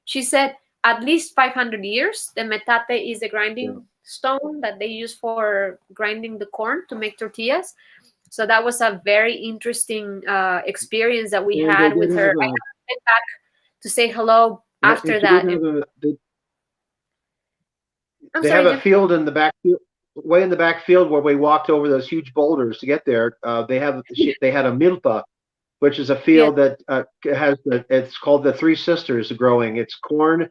she said, at least 500 years. The metate is the grinding stone that they use for grinding the corn to make tortillas. So that was a very interesting experience that we And they had with did her. have I went back to say hello after and she that. did have I'm they sorry, have a Jim. field in the back, way in the back field where we walked over those huge boulders to get there. They had a milpa, which is a Yes. field that has it's called the Three Sisters growing. It's corn,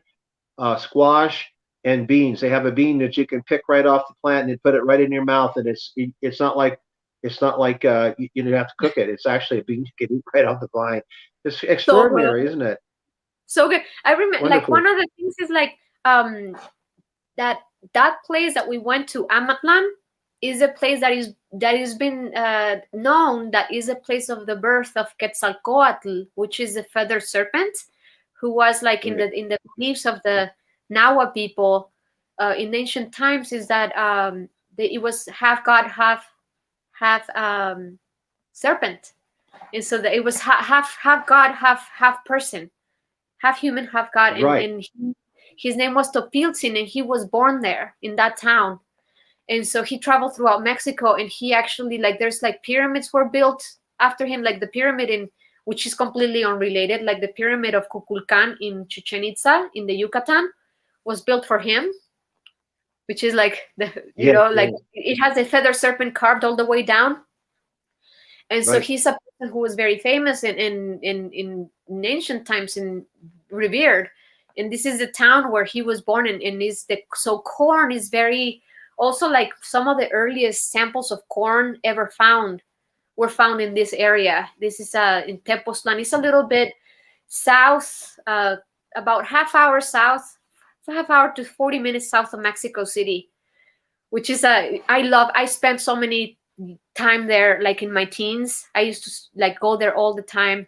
squash, and beans. They have a bean that you can pick right off the plant and put it right in your mouth, and it's not like you don't have to cook it. It's actually a bean you can eat right off the vine. It's So good. extraordinary, isn't it? So good. I remember, like, Wonderful. one of the things is like that place that we went to, Amatlan, is a place that is been known, that is a place of the birth of Quetzalcoatl, which is a feathered serpent, who was like in the beliefs of the Nahua people in ancient times, is that it was half god, half serpent, and so that it was half god, half person, half human, half god, and his name was Topiltzin, and he was born there in that town. And so he traveled throughout Mexico, and he actually, like, there's like pyramids were built after him, like the pyramid in, which is completely unrelated, like the pyramid of Kukulkan in Chichen Itza in the Yucatan was built for him, which is like like it has a feather serpent carved all the way down. And so he's a person who was very famous in ancient times and revered. And this is the town where he was born in. And so corn is very, also like some of the earliest samples of corn ever found were found in this area. This is in Tepoztlan. It's a little bit south, about half hour to 40 minutes south of Mexico City, which is I spent so many time there, like in my teens. I used to like go there all the time.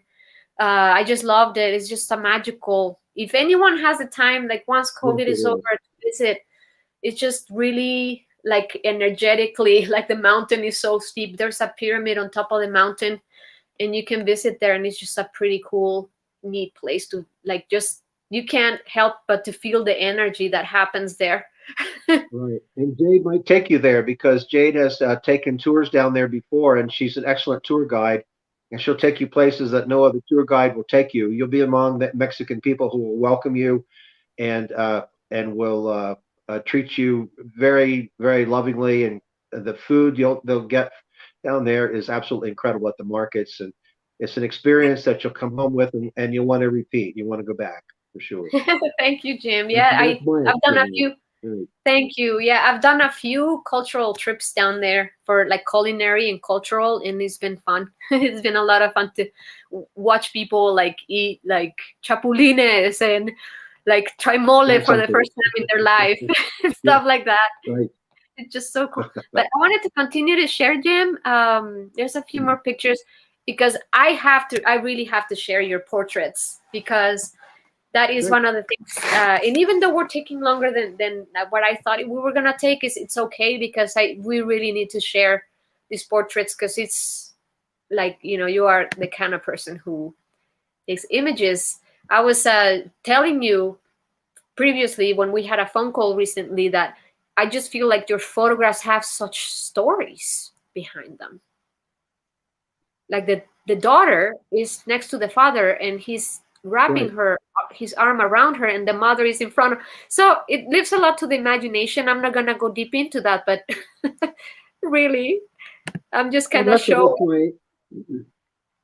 I just loved it. It's just a magical, if anyone has the time, like once COVID is over, to visit, it's just really like energetically, like the mountain is so steep. There's a pyramid on top of the mountain, and you can visit there, and it's just a pretty cool, neat place to, like, just, you can't help but to feel the energy that happens there. Right. And Jade might take you there, because Jade has taken tours down there before, and she's an excellent tour guide, and she'll take you places that no other tour guide will take you. You'll be among the Mexican people who will welcome you and will treat you very, very lovingly. And the food they'll get down there is absolutely incredible at the markets, and it's an experience that you'll come home with, and you'll want to repeat. You want to go back for sure. Thank you, Jim. Yeah, I've done a few. Thank you. Yeah, I've done a few cultural trips down there for like culinary and cultural, and it's been fun. It's been a lot of fun to watch people like eat like chapulines and like try mole for the first time in their life, stuff like that. Right. It's just so cool. But I wanted to continue to share, Jim. There's a few more pictures, because I really have to share your portraits, because that is one of the things. And even though we're taking longer than what I thought we were gonna take, it's okay, because we really need to share these portraits, because it's like, you are the kind of person who takes images. I was telling you previously when we had a phone call recently that I just feel like your photographs have such stories behind them. Like the daughter is next to the father, and he's wrapping his arm around her, and the mother is in front of. So it leaves a lot to the imagination. I'm not gonna go deep into that, but really, I'm just kind of showing.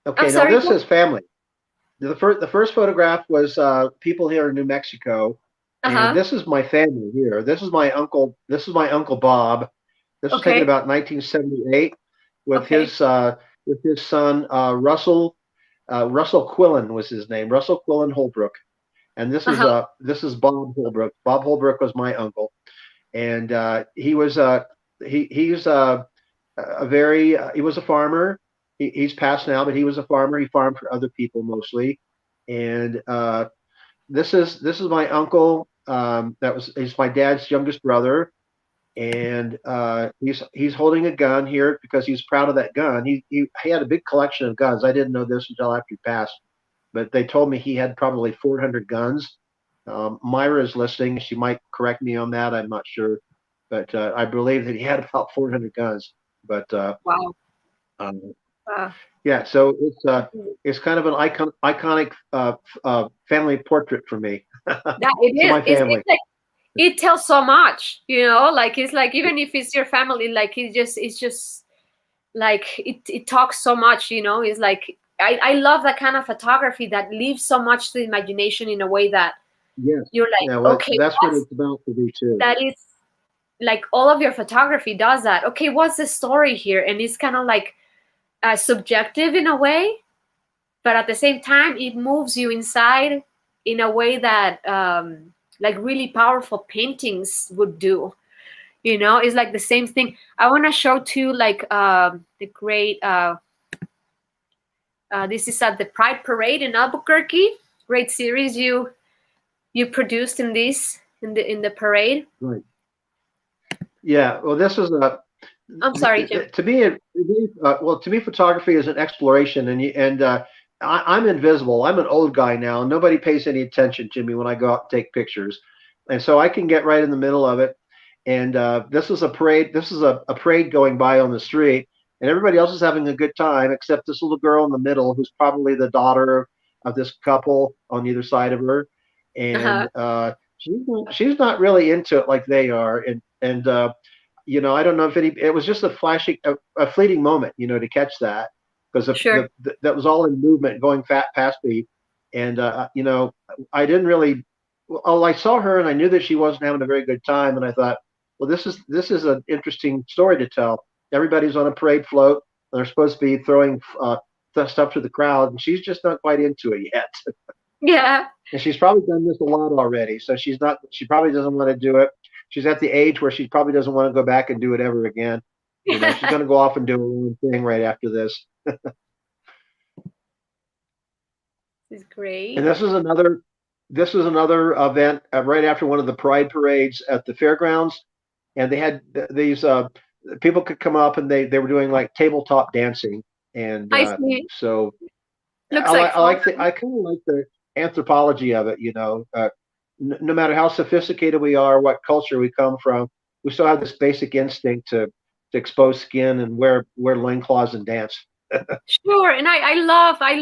Okay, now this is family. The first photograph was people here in New Mexico, and this is my family here. This is my uncle. This is my uncle Bob. This was taken about 1978 with his son Russell. Russell Quillen was his name. Russell Quillen Holbrook, and this is Bob Holbrook. Bob Holbrook was my uncle, and he was he's he was a farmer. He's passed now, but he was a farmer. He farmed for other people mostly. And this is my uncle. He's my dad's youngest brother, and he's holding a gun here because he's proud of that gun. He had a big collection of guns. I didn't know this until after he passed, but they told me he had probably 400 guns. Myra is listening. She might correct me on that. I'm not sure, but I believe that he had about 400 guns. But Wow. um, Wow. yeah, so it's kind of an iconic family portrait for me. That it To is. my family. It's like it tells so much, like it's like even if it's your family, like it's just like it talks so much, it's like I love that kind of photography that leaves so much to the imagination in a way that Yes. you're like, Yeah, well, okay, that's what it's about for me too. that is like all of your photography does that. Okay, what's the story here? And it's kind of like subjective in a way, but at the same time it moves you inside in a way that like really powerful paintings would do. It's like the same thing. I want to show too, like the great this is at the Pride Parade in Albuquerque. Great series you produced in the parade. Right. Yeah. Well, this is I'm sorry, Jim. to me, to me, photography is an exploration, and I'm invisible. I'm an old guy now. Nobody pays any attention to me when I go out and take pictures, and so I can get right in the middle of it. And this is a parade. This is a parade going by on the street, and everybody else is having a good time except this little girl in the middle, who's probably the daughter of this couple on either side of her, and she's not really into it like they are, and I don't know if it was just a fleeting moment, to catch that, because Sure. that was all in movement going past me, and I didn't really. Well, I saw her and I knew that she wasn't having a very good time, and I thought, well, this is an interesting story to tell. Everybody's on a parade float, and they're supposed to be throwing stuff to the crowd, and she's just not quite into it yet. Yeah. And she's probably done this a lot already, so she probably doesn't want to do it. She's at the age where she probably doesn't want to go back and do it ever again. She's going to go off and do her own thing right after this. This is great. And this is another event right after one of the Pride parades at the fairgrounds, and they had these people could come up and they were doing like tabletop dancing, and I see. so Looks I kind of like the anthropology of it. No matter how sophisticated we are, what culture we come from, we still have this basic instinct to expose skin and wear loincloths and dance. Sure, and I love the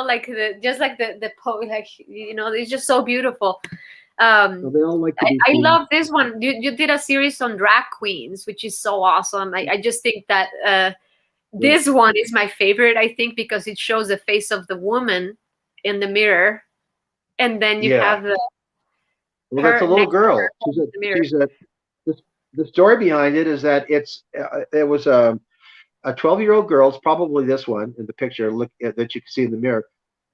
like the poet, like it's just so beautiful. So they all like to be I seen. love this one. You did a series on drag queens, which is so awesome. I just think that this one is my favorite. I think because it shows the face of the woman in the mirror, and then you have the. Well, that's a little girl. The story behind it is that it was a 12-year-old girl. It's probably this one in the picture that you can see in the mirror.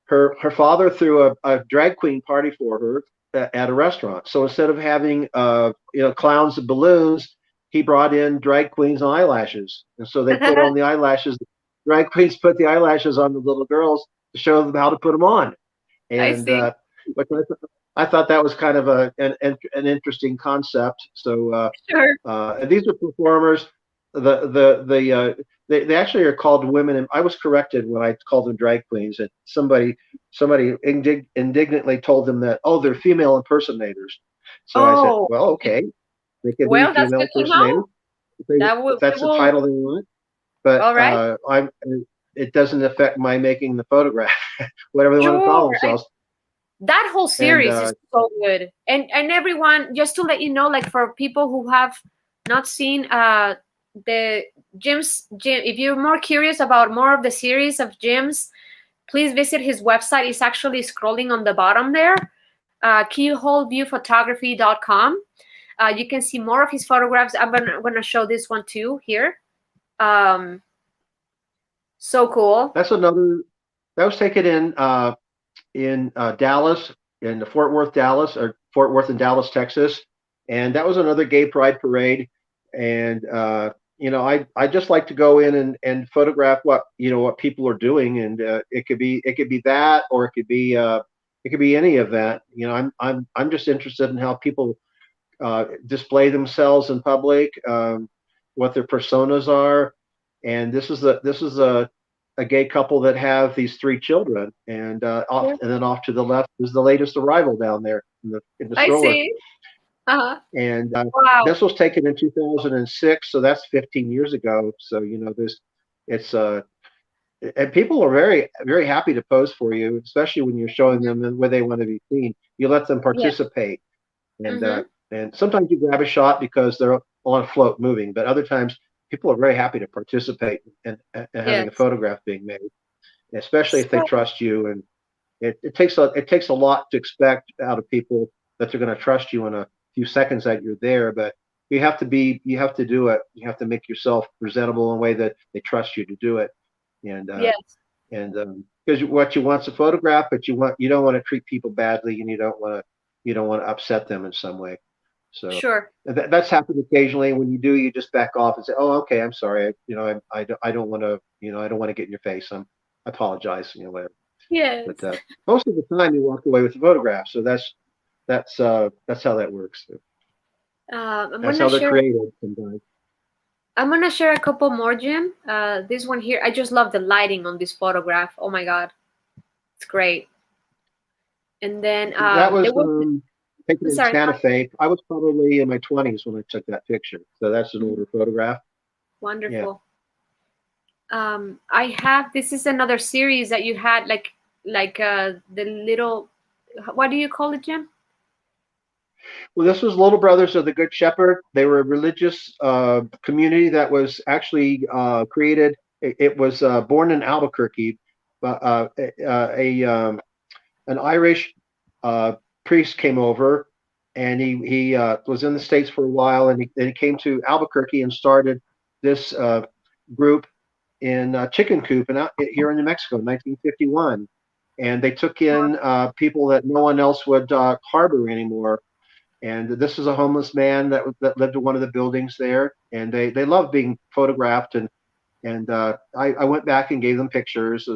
Her father threw a drag queen party for her at a restaurant. So instead of having clowns and balloons, he brought in drag queens and eyelashes. And so they put on the eyelashes. Drag queens put the eyelashes on the little girls to show them how to put them on. And I thought that was kind of an interesting concept. So Sure. And these are performers. They actually are called women, and I was corrected when I called them drag queens. And somebody indignantly told them that they're female impersonators. So I said, well, okay, they can be female impersonators. If that's the title they want. But all right. It doesn't affect my making the photograph. Whatever they want to call themselves. That whole series is so good, and everyone, just to let you know, like for people who have not seen the Jim's, if you're more curious about more of the series of Jim's, please visit his website. It's actually scrolling on the bottom there, keyholeviewphotography.com. You can see more of his photographs. I'm gonna show this one too here. So cool. That was taken in Dallas, in Fort Worth and Dallas, Texas, and that was another gay pride parade. And I just like to go in and photograph what people are doing, and it could be that, or it could be any of that. I'm just interested in how people display themselves in public, what their personas are, and this is a gay couple that have these 3 children, and Yeah. and then off to the left is the latest arrival down there in the I stroller. see. Uh-huh. And Wow. this was taken in 2006, so that's 15 years ago. So it's and people are very very happy to pose for you, especially when you're showing them where they want to be seen. You let them Yeah. participate, and Mm-hmm. and sometimes you grab a shot because they're on a float moving, but other times people are very happy to participate and having a Yes. photograph being made, especially if they So, trust you. And it takes a lot to expect out of people that they're going to trust you in a few seconds that you're there, but you have to do it. You have to make yourself presentable in a way that they trust you to do it. And yes. because what you want is a photograph, but you don't want to treat people badly, and you don't want to upset them in some way. So Sure. that's happened occasionally. When you do, you just back off and say, "Oh, okay, I'm sorry. I don't want to I don't want to get in your face. I apologize. Whatever." Yes. But most of the time, you walk away with a photograph. So that's how that works. I'm That's gonna how they're share. created sometimes. I'm gonna share a couple more, Jim. This one here, I just love the lighting on this photograph. Oh my God, it's great. And then That was there was. taken in Sorry. Santa Fe. I was probably in my 20s when I took that picture. So that's an older photograph. Yeah. Wonderful. I have. This is another series that you had, like the little. What do you call it, Jim? Well, this was Little Brothers of the Good Shepherd. They were a religious community that was actually created. It was born in Albuquerque. An Irish priest came over, and he was in the States for a while, and then he came to Albuquerque and started this group in Chicken Coop here in New Mexico in 1951. And they took in people that no one else would harbor anymore. And this is a homeless man that lived in one of the buildings there, and they love being photographed. And I went back and gave them pictures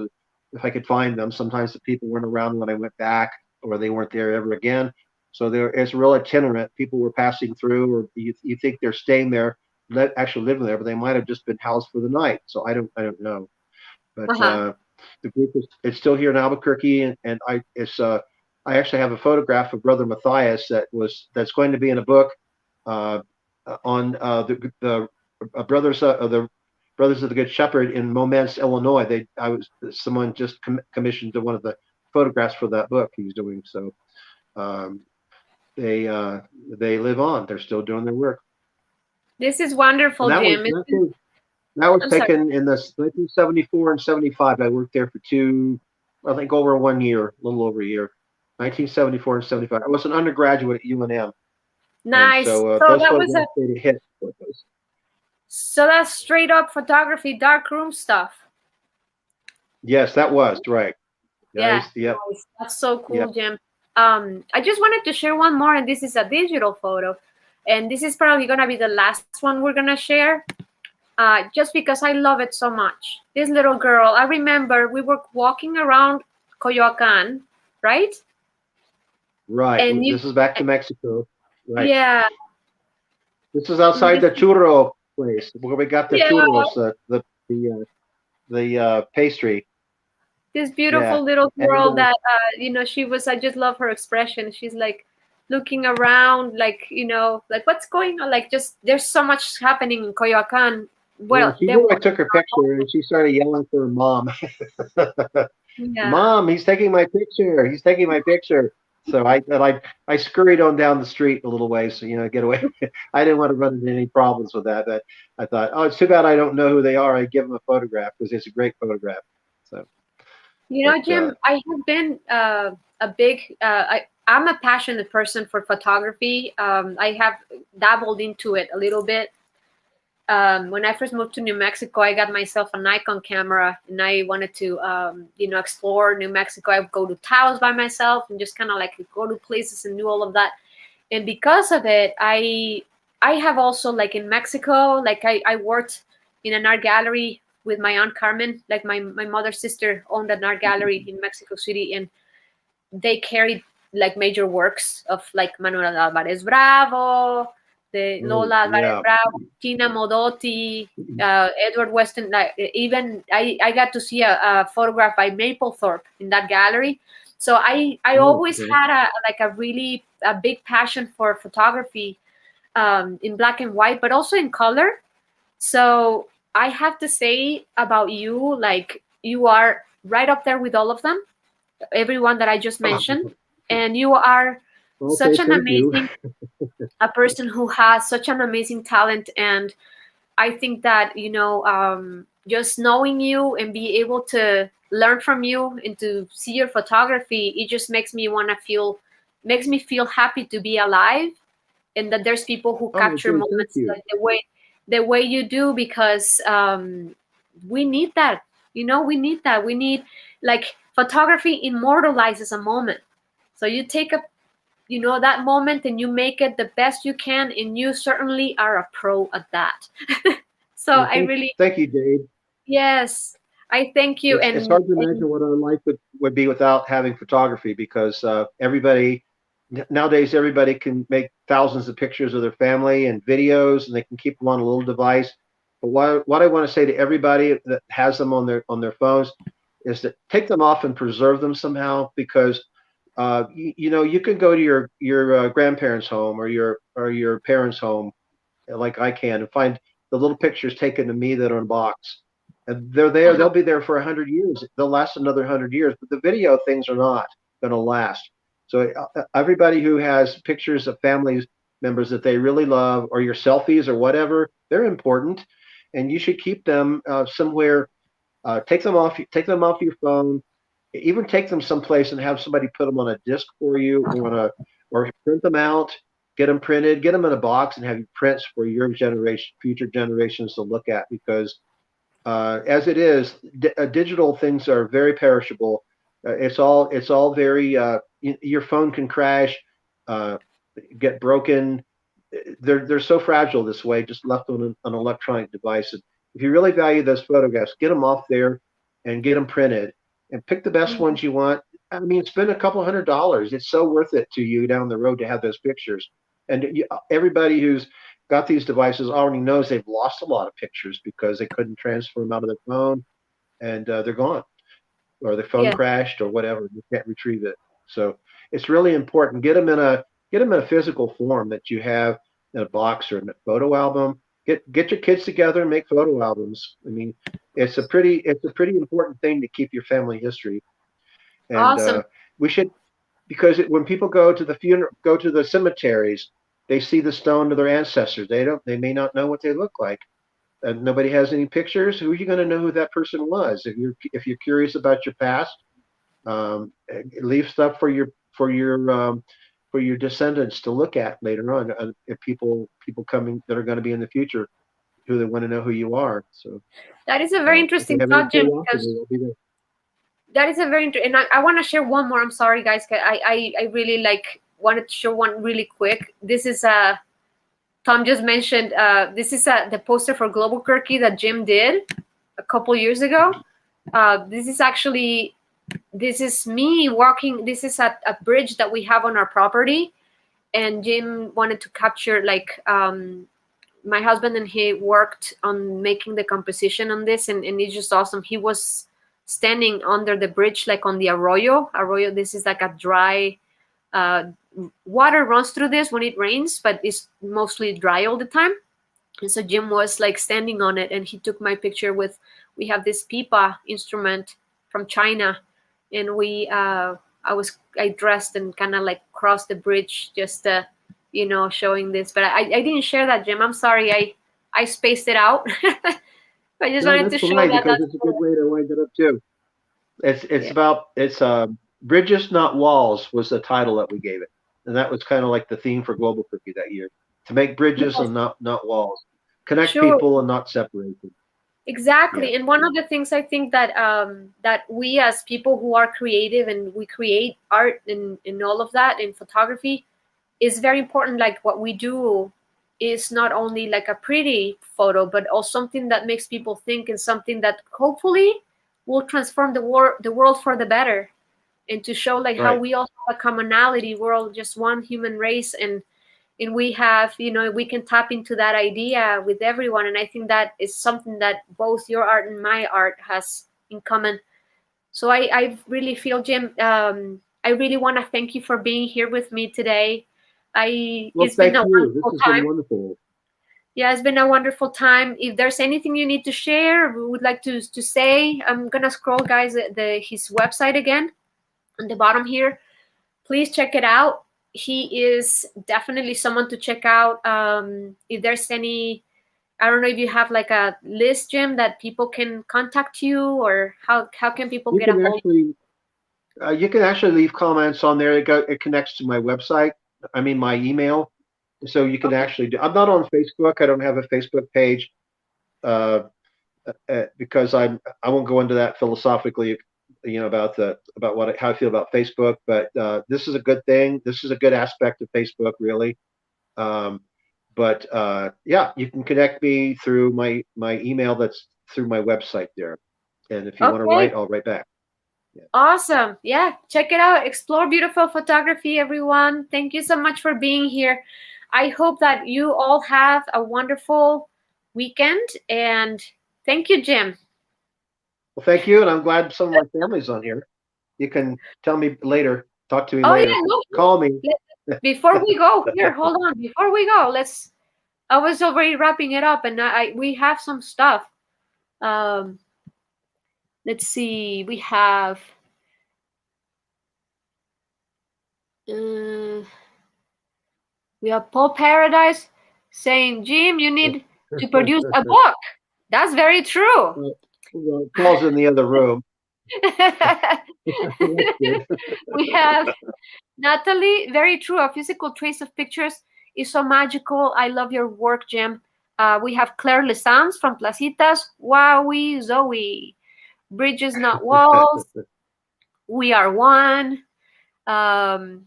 if I could find them. Sometimes the people weren't around when I went back, or they weren't there ever again. So it's real itinerant. People were passing through, or you think they're staying there, actually living there, but they might have just been housed for the night. So I don't know. But Uh-huh. the group it's still here in Albuquerque, and I actually have a photograph of Brother Matthias that's going to be in a book on the brothers of the Brothers of the Good Shepherd in Momence, Illinois. Someone just commissioned one of the photographs for that book he's doing. So they live on. They're still doing their work. This is wonderful, And Jim. that was I'm sorry. taken in this 1974 and 75. I worked there for I think over 1 year, a little over a year. 1974 and 75. I was an undergraduate at UNM. Nice. So So those that was photographs made a hit. so that's straight up photography, dark room stuff. Yes, that was right. Yeah. Yep. Nice. That's so cool, Yep. Jim. I just wanted to share one more, and this is a digital photo, and this is probably gonna be the last one we're gonna share. Just because I love it so much. This little girl, I remember we were walking around Coyoacan, right? Right. And This is back to Mexico. Right. yeah, This is outside the churro place where we got the yeah, churros, the pastry. this beautiful Yeah. little And girl that she was. I just love her expression. She's like looking around, like like what's going on? Like just there's so much happening in Coyoacan. Well, she there knew I was. took her picture, and she started yelling for her mom. Yeah. Mom, he's taking my picture. He's taking my picture. So I scurried on down the street a little ways, so get away. I didn't want to run into any problems with that. But I thought, oh, it's too bad I don't know who they are. I give them a photograph because it's a great photograph. So Jim, I have been a big. I'm a passionate person for photography. I have dabbled into it a little bit. When I first moved to New Mexico, I got myself a Nikon camera, and I wanted to, explore New Mexico. I would go to towns by myself and just kind of like go to places and do all of that. And because of it, I I have also, like in Mexico, like I worked in an art gallery with my aunt Carmen. Like my mother's sister owned an art gallery in Mexico City, and they carried like major works of like Manuel Alvarez Bravo, the Oh, Lola Alvarez yeah. Bravo, Tina Modotti, Edward Weston. Like even I got to see a photograph by Mapplethorpe in that gallery. So I Oh, always okay. had a really big passion for photography, in black and white, but also in color. So I have to say about you, like you are right up there with all of them, everyone that I just mentioned, and you are Okay, such an thank you. amazing a person who has such an amazing talent. And I think that just knowing you and be able to learn from you and to see your photography, it just makes me feel happy to be alive, and that there's people who Oh, capture good, thank moments you. like the way you do, because we need that. We need that. We need, like, photography immortalizes a moment. So you take that moment and you make it the best you can, and you certainly are a pro at that. So Well, I really, thank you, Dave. yes, I thank you. It's hard to imagine what our life would be without having photography, because nowadays everybody can make thousands of pictures of their family and videos, and they can keep them on a little device. But what I want to say to everybody that has them on their phones is that take them off and preserve them somehow, because you can go to your grandparents' home or your parents' home, like I can, and find the little pictures taken of me that are in a box. And they're there, Uh-huh. they'll be there for 100 years. They'll last another 100 years, but the video things are not going to last. So everybody who has pictures of family members that they really love, or your selfies or whatever, they're important, and you should keep them somewhere. Take them off your phone, even take them someplace and have somebody put them on a disc for you, or print them out, get them printed, get them in a box, and have prints for your generation, future generations to look at. Because as it is, digital things are very perishable. It's all very. Your phone can crash, uh, get broken. They're so fragile this way, just left on an electronic device. And if you really value those photographs, get them off there and get them printed, and pick the best Mhm. ones you want. I mean, spend a couple $100. It's so worth it to you down the road to have those pictures. And everybody who's got these devices already knows they've lost a lot of pictures because they couldn't transfer them out of their phone, and they're gone, or their phone Yeah, crashed or whatever. You can't retrieve it. So it's really important. Get them in a physical form that you have in a box or in a photo album. Get your kids together and make photo albums. I mean, it's a pretty important thing to keep your family history. And awesome. we should, because when people go to the cemeteries, they see the stone of their ancestors. They may not know what they look like. And nobody has any pictures. Who are you going to know who that person was? If you're curious about your past, leave stuff for your descendants to look at later on. If people coming that are going to be in the future, who they want to know who you are. So That is a very if they interesting have any thought, Jim, curiosity, because they'll be there. that is a very and I want to share one more. I'm sorry, guys. I really like wanted to show one really quick. This is Tom just mentioned. This is the poster for Globalquerque that Jim did a couple years ago. This is me walking. This is a bridge that we have on our property, and Jim wanted to capture, like, my husband and he worked on making the composition on this, and it's just awesome. He was standing under the bridge, like on the arroyo. This is like a dry, uh, water runs through this when it rains, but it's mostly dry all the time. And so Jim was like standing on it, and he took my picture with. We have this pipa instrument from China, and I dressed and kind of like crossed the bridge, just showing this. But I didn't share that, Jim. I'm sorry. I spaced it out. I just No, wanted that's to show fine, that. because That's it's a good cool. way to wind it up too. It's Yeah. about it's Bridges Not Walls was the title that we gave it, and that was kind of like the theme for Global Cookie that year: to make bridges Yes, and not walls, connect sure. people and not separate them. Yeah. Exactly. And one of the things I think that we, as people who are creative and we create art and all of that in photography, is very important. Like what we do is not only like a pretty photo, but also something that makes people think, and something that hopefully will transform the world for the better, and to show like how Right. we all have a commonality. We're all just one human race, and we have, we can tap into that idea with everyone. And I think that is something that both your art and my art has in common. So I really feel, Jim, I really want to thank you for being here with me today. Well, It's been thank a you. This wonderful has been time. wonderful. Yeah, it's been a wonderful time. If there's anything you need to share, we would like to say, I'm gonna scroll, guys, his website again on the bottom here. Please check it out. He is definitely someone to check out. If there's any, I don't know if you have like a list, Jim, that people can contact you, or how can people You get a can hold? actually you can actually leave comments on there. It connects to my website. I mean, my email. So you can Okay. actually do. I'm not on Facebook. I don't have a Facebook page because I won't go into that philosophically, about how I feel about Facebook. But this is a good thing. This is a good aspect of Facebook, really. Um, but yeah, you can connect me through my email. That's through my website there. And if you want to Okay. write, I'll write back. Yeah. Awesome. Yeah, check it out. Explore beautiful photography, everyone. Thank you so much for being here. I hope that you all have a wonderful weekend, and thank you, Jim. Well, thank you, and I'm glad some of my family's on here. You can tell me later. Talk to me Oh yeah, later. no. Call me. Before we go, here, hold on. Before we go, I was already wrapping it up, and we have some stuff. Um, let's see. Uh, we have Paul Paradise saying, Jim, you need to produce a book. That's very true. Well, Paul's in the other room. That's good. We have Natalie, very true. A physical trace of pictures is so magical. I love your work, Jim. We have Claire Lesans from Placitas. Wowie, Zoe. Bridges, not walls. We are one. Um,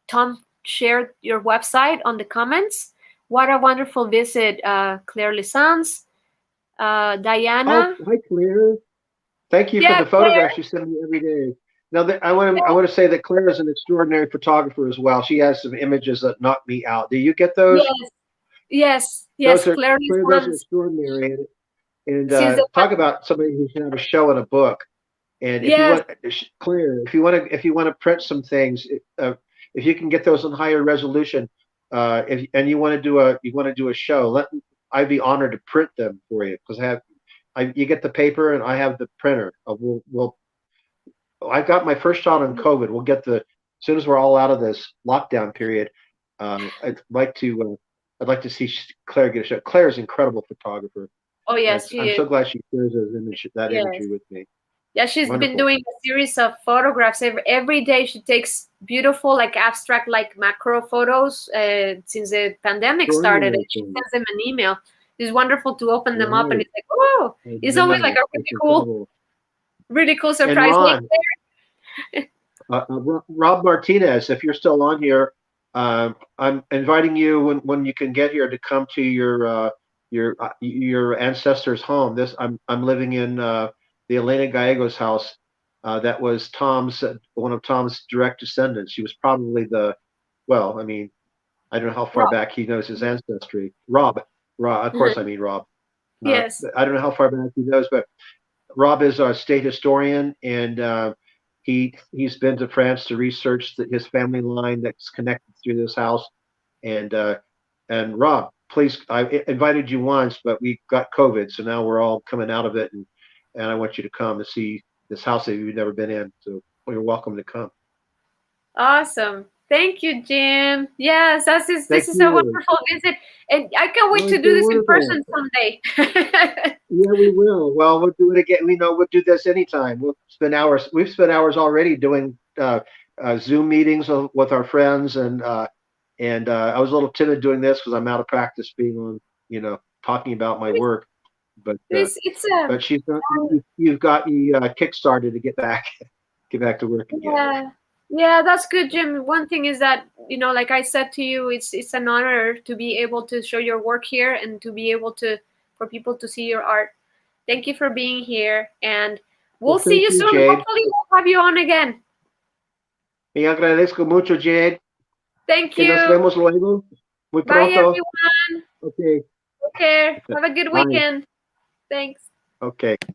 Tom shared your website on the comments. What a wonderful visit, Claire Lisans. Oh, Diana. hi, Claire. Thank you for Yeah, the Claire. photographs you send me every day. Now, I want to say that Claire is an extraordinary photographer as well. She has some images that knock me out. Do you get those? Yes, yes, yes, Those are Claire Claire. Those are Lisans. extraordinary. And She's the one. talk about somebody who should have a show and a book. And if you Yes, want, Claire, if you want to print some things, if you can get those in higher resolution, and you want to do a show, I'd be honored to print them for you because you get the paper and I have the printer. I've got my first shot on COVID. As soon as we're all out of this lockdown period. I'd like to see Claire get a shot. Claire's an incredible photographer. oh And yes, she I'm is. so glad she shares that Yes. imagery with me. Yeah, she's been Wonderful. doing a series of photographs every day. She takes beautiful, like abstract, like macro photos since the pandemic started, and Extraordinary she thing. sends them an email. It's wonderful to open them up, and Right. it's like, oh, I it's always like know. a It's incredible. really cool And surprise. Hey, Ron, Rob Martinez, if you're still on here, I'm inviting you when you can get here to come to your ancestors' home. I'm living in the Elena Gallegos house. That was one of Tom's direct descendants. She was probably well, I mean, I don't know how far Rob. back he knows his ancestry. Rob, of course, I mean Rob. Yes. I don't know how far back he knows, but Rob is our state historian, and he's been to France to research his family line that's connected through this house. And Rob, please, I invited you once, but we got COVID, so now we're all coming out of it, and I want you to come to see this house that you've never been in. So you're welcome to come. Awesome. Thank you, Jim. Yes, this Thank is a you. wonderful visit. And I can't wait Oh, to it's do been this in wonderful. person someday. Yeah, we will. Well, we'll do it again. We'll do this anytime. We'll spend hours. We've spent hours already doing Zoom meetings with our friends, and I was a little timid doing this because I'm out of practice being on, talking about my work. But It's a but you've got me kickstarted to get back to work again. yeah. Yeah, that's good, Jim. One thing is that, like I said to you, it's an honor to be able to show your work here and to be able to for people to see your art. Thank you for being here, and we'll Well, see thank you you, soon. Jade. Hopefully, we'll have you on again. Me agradezco mucho, Jade. Thank Que nos you. vemos luego. Muy Bye, pronto. everyone. Okay. Take care. Have a good Bye. weekend. Thanks. Okay.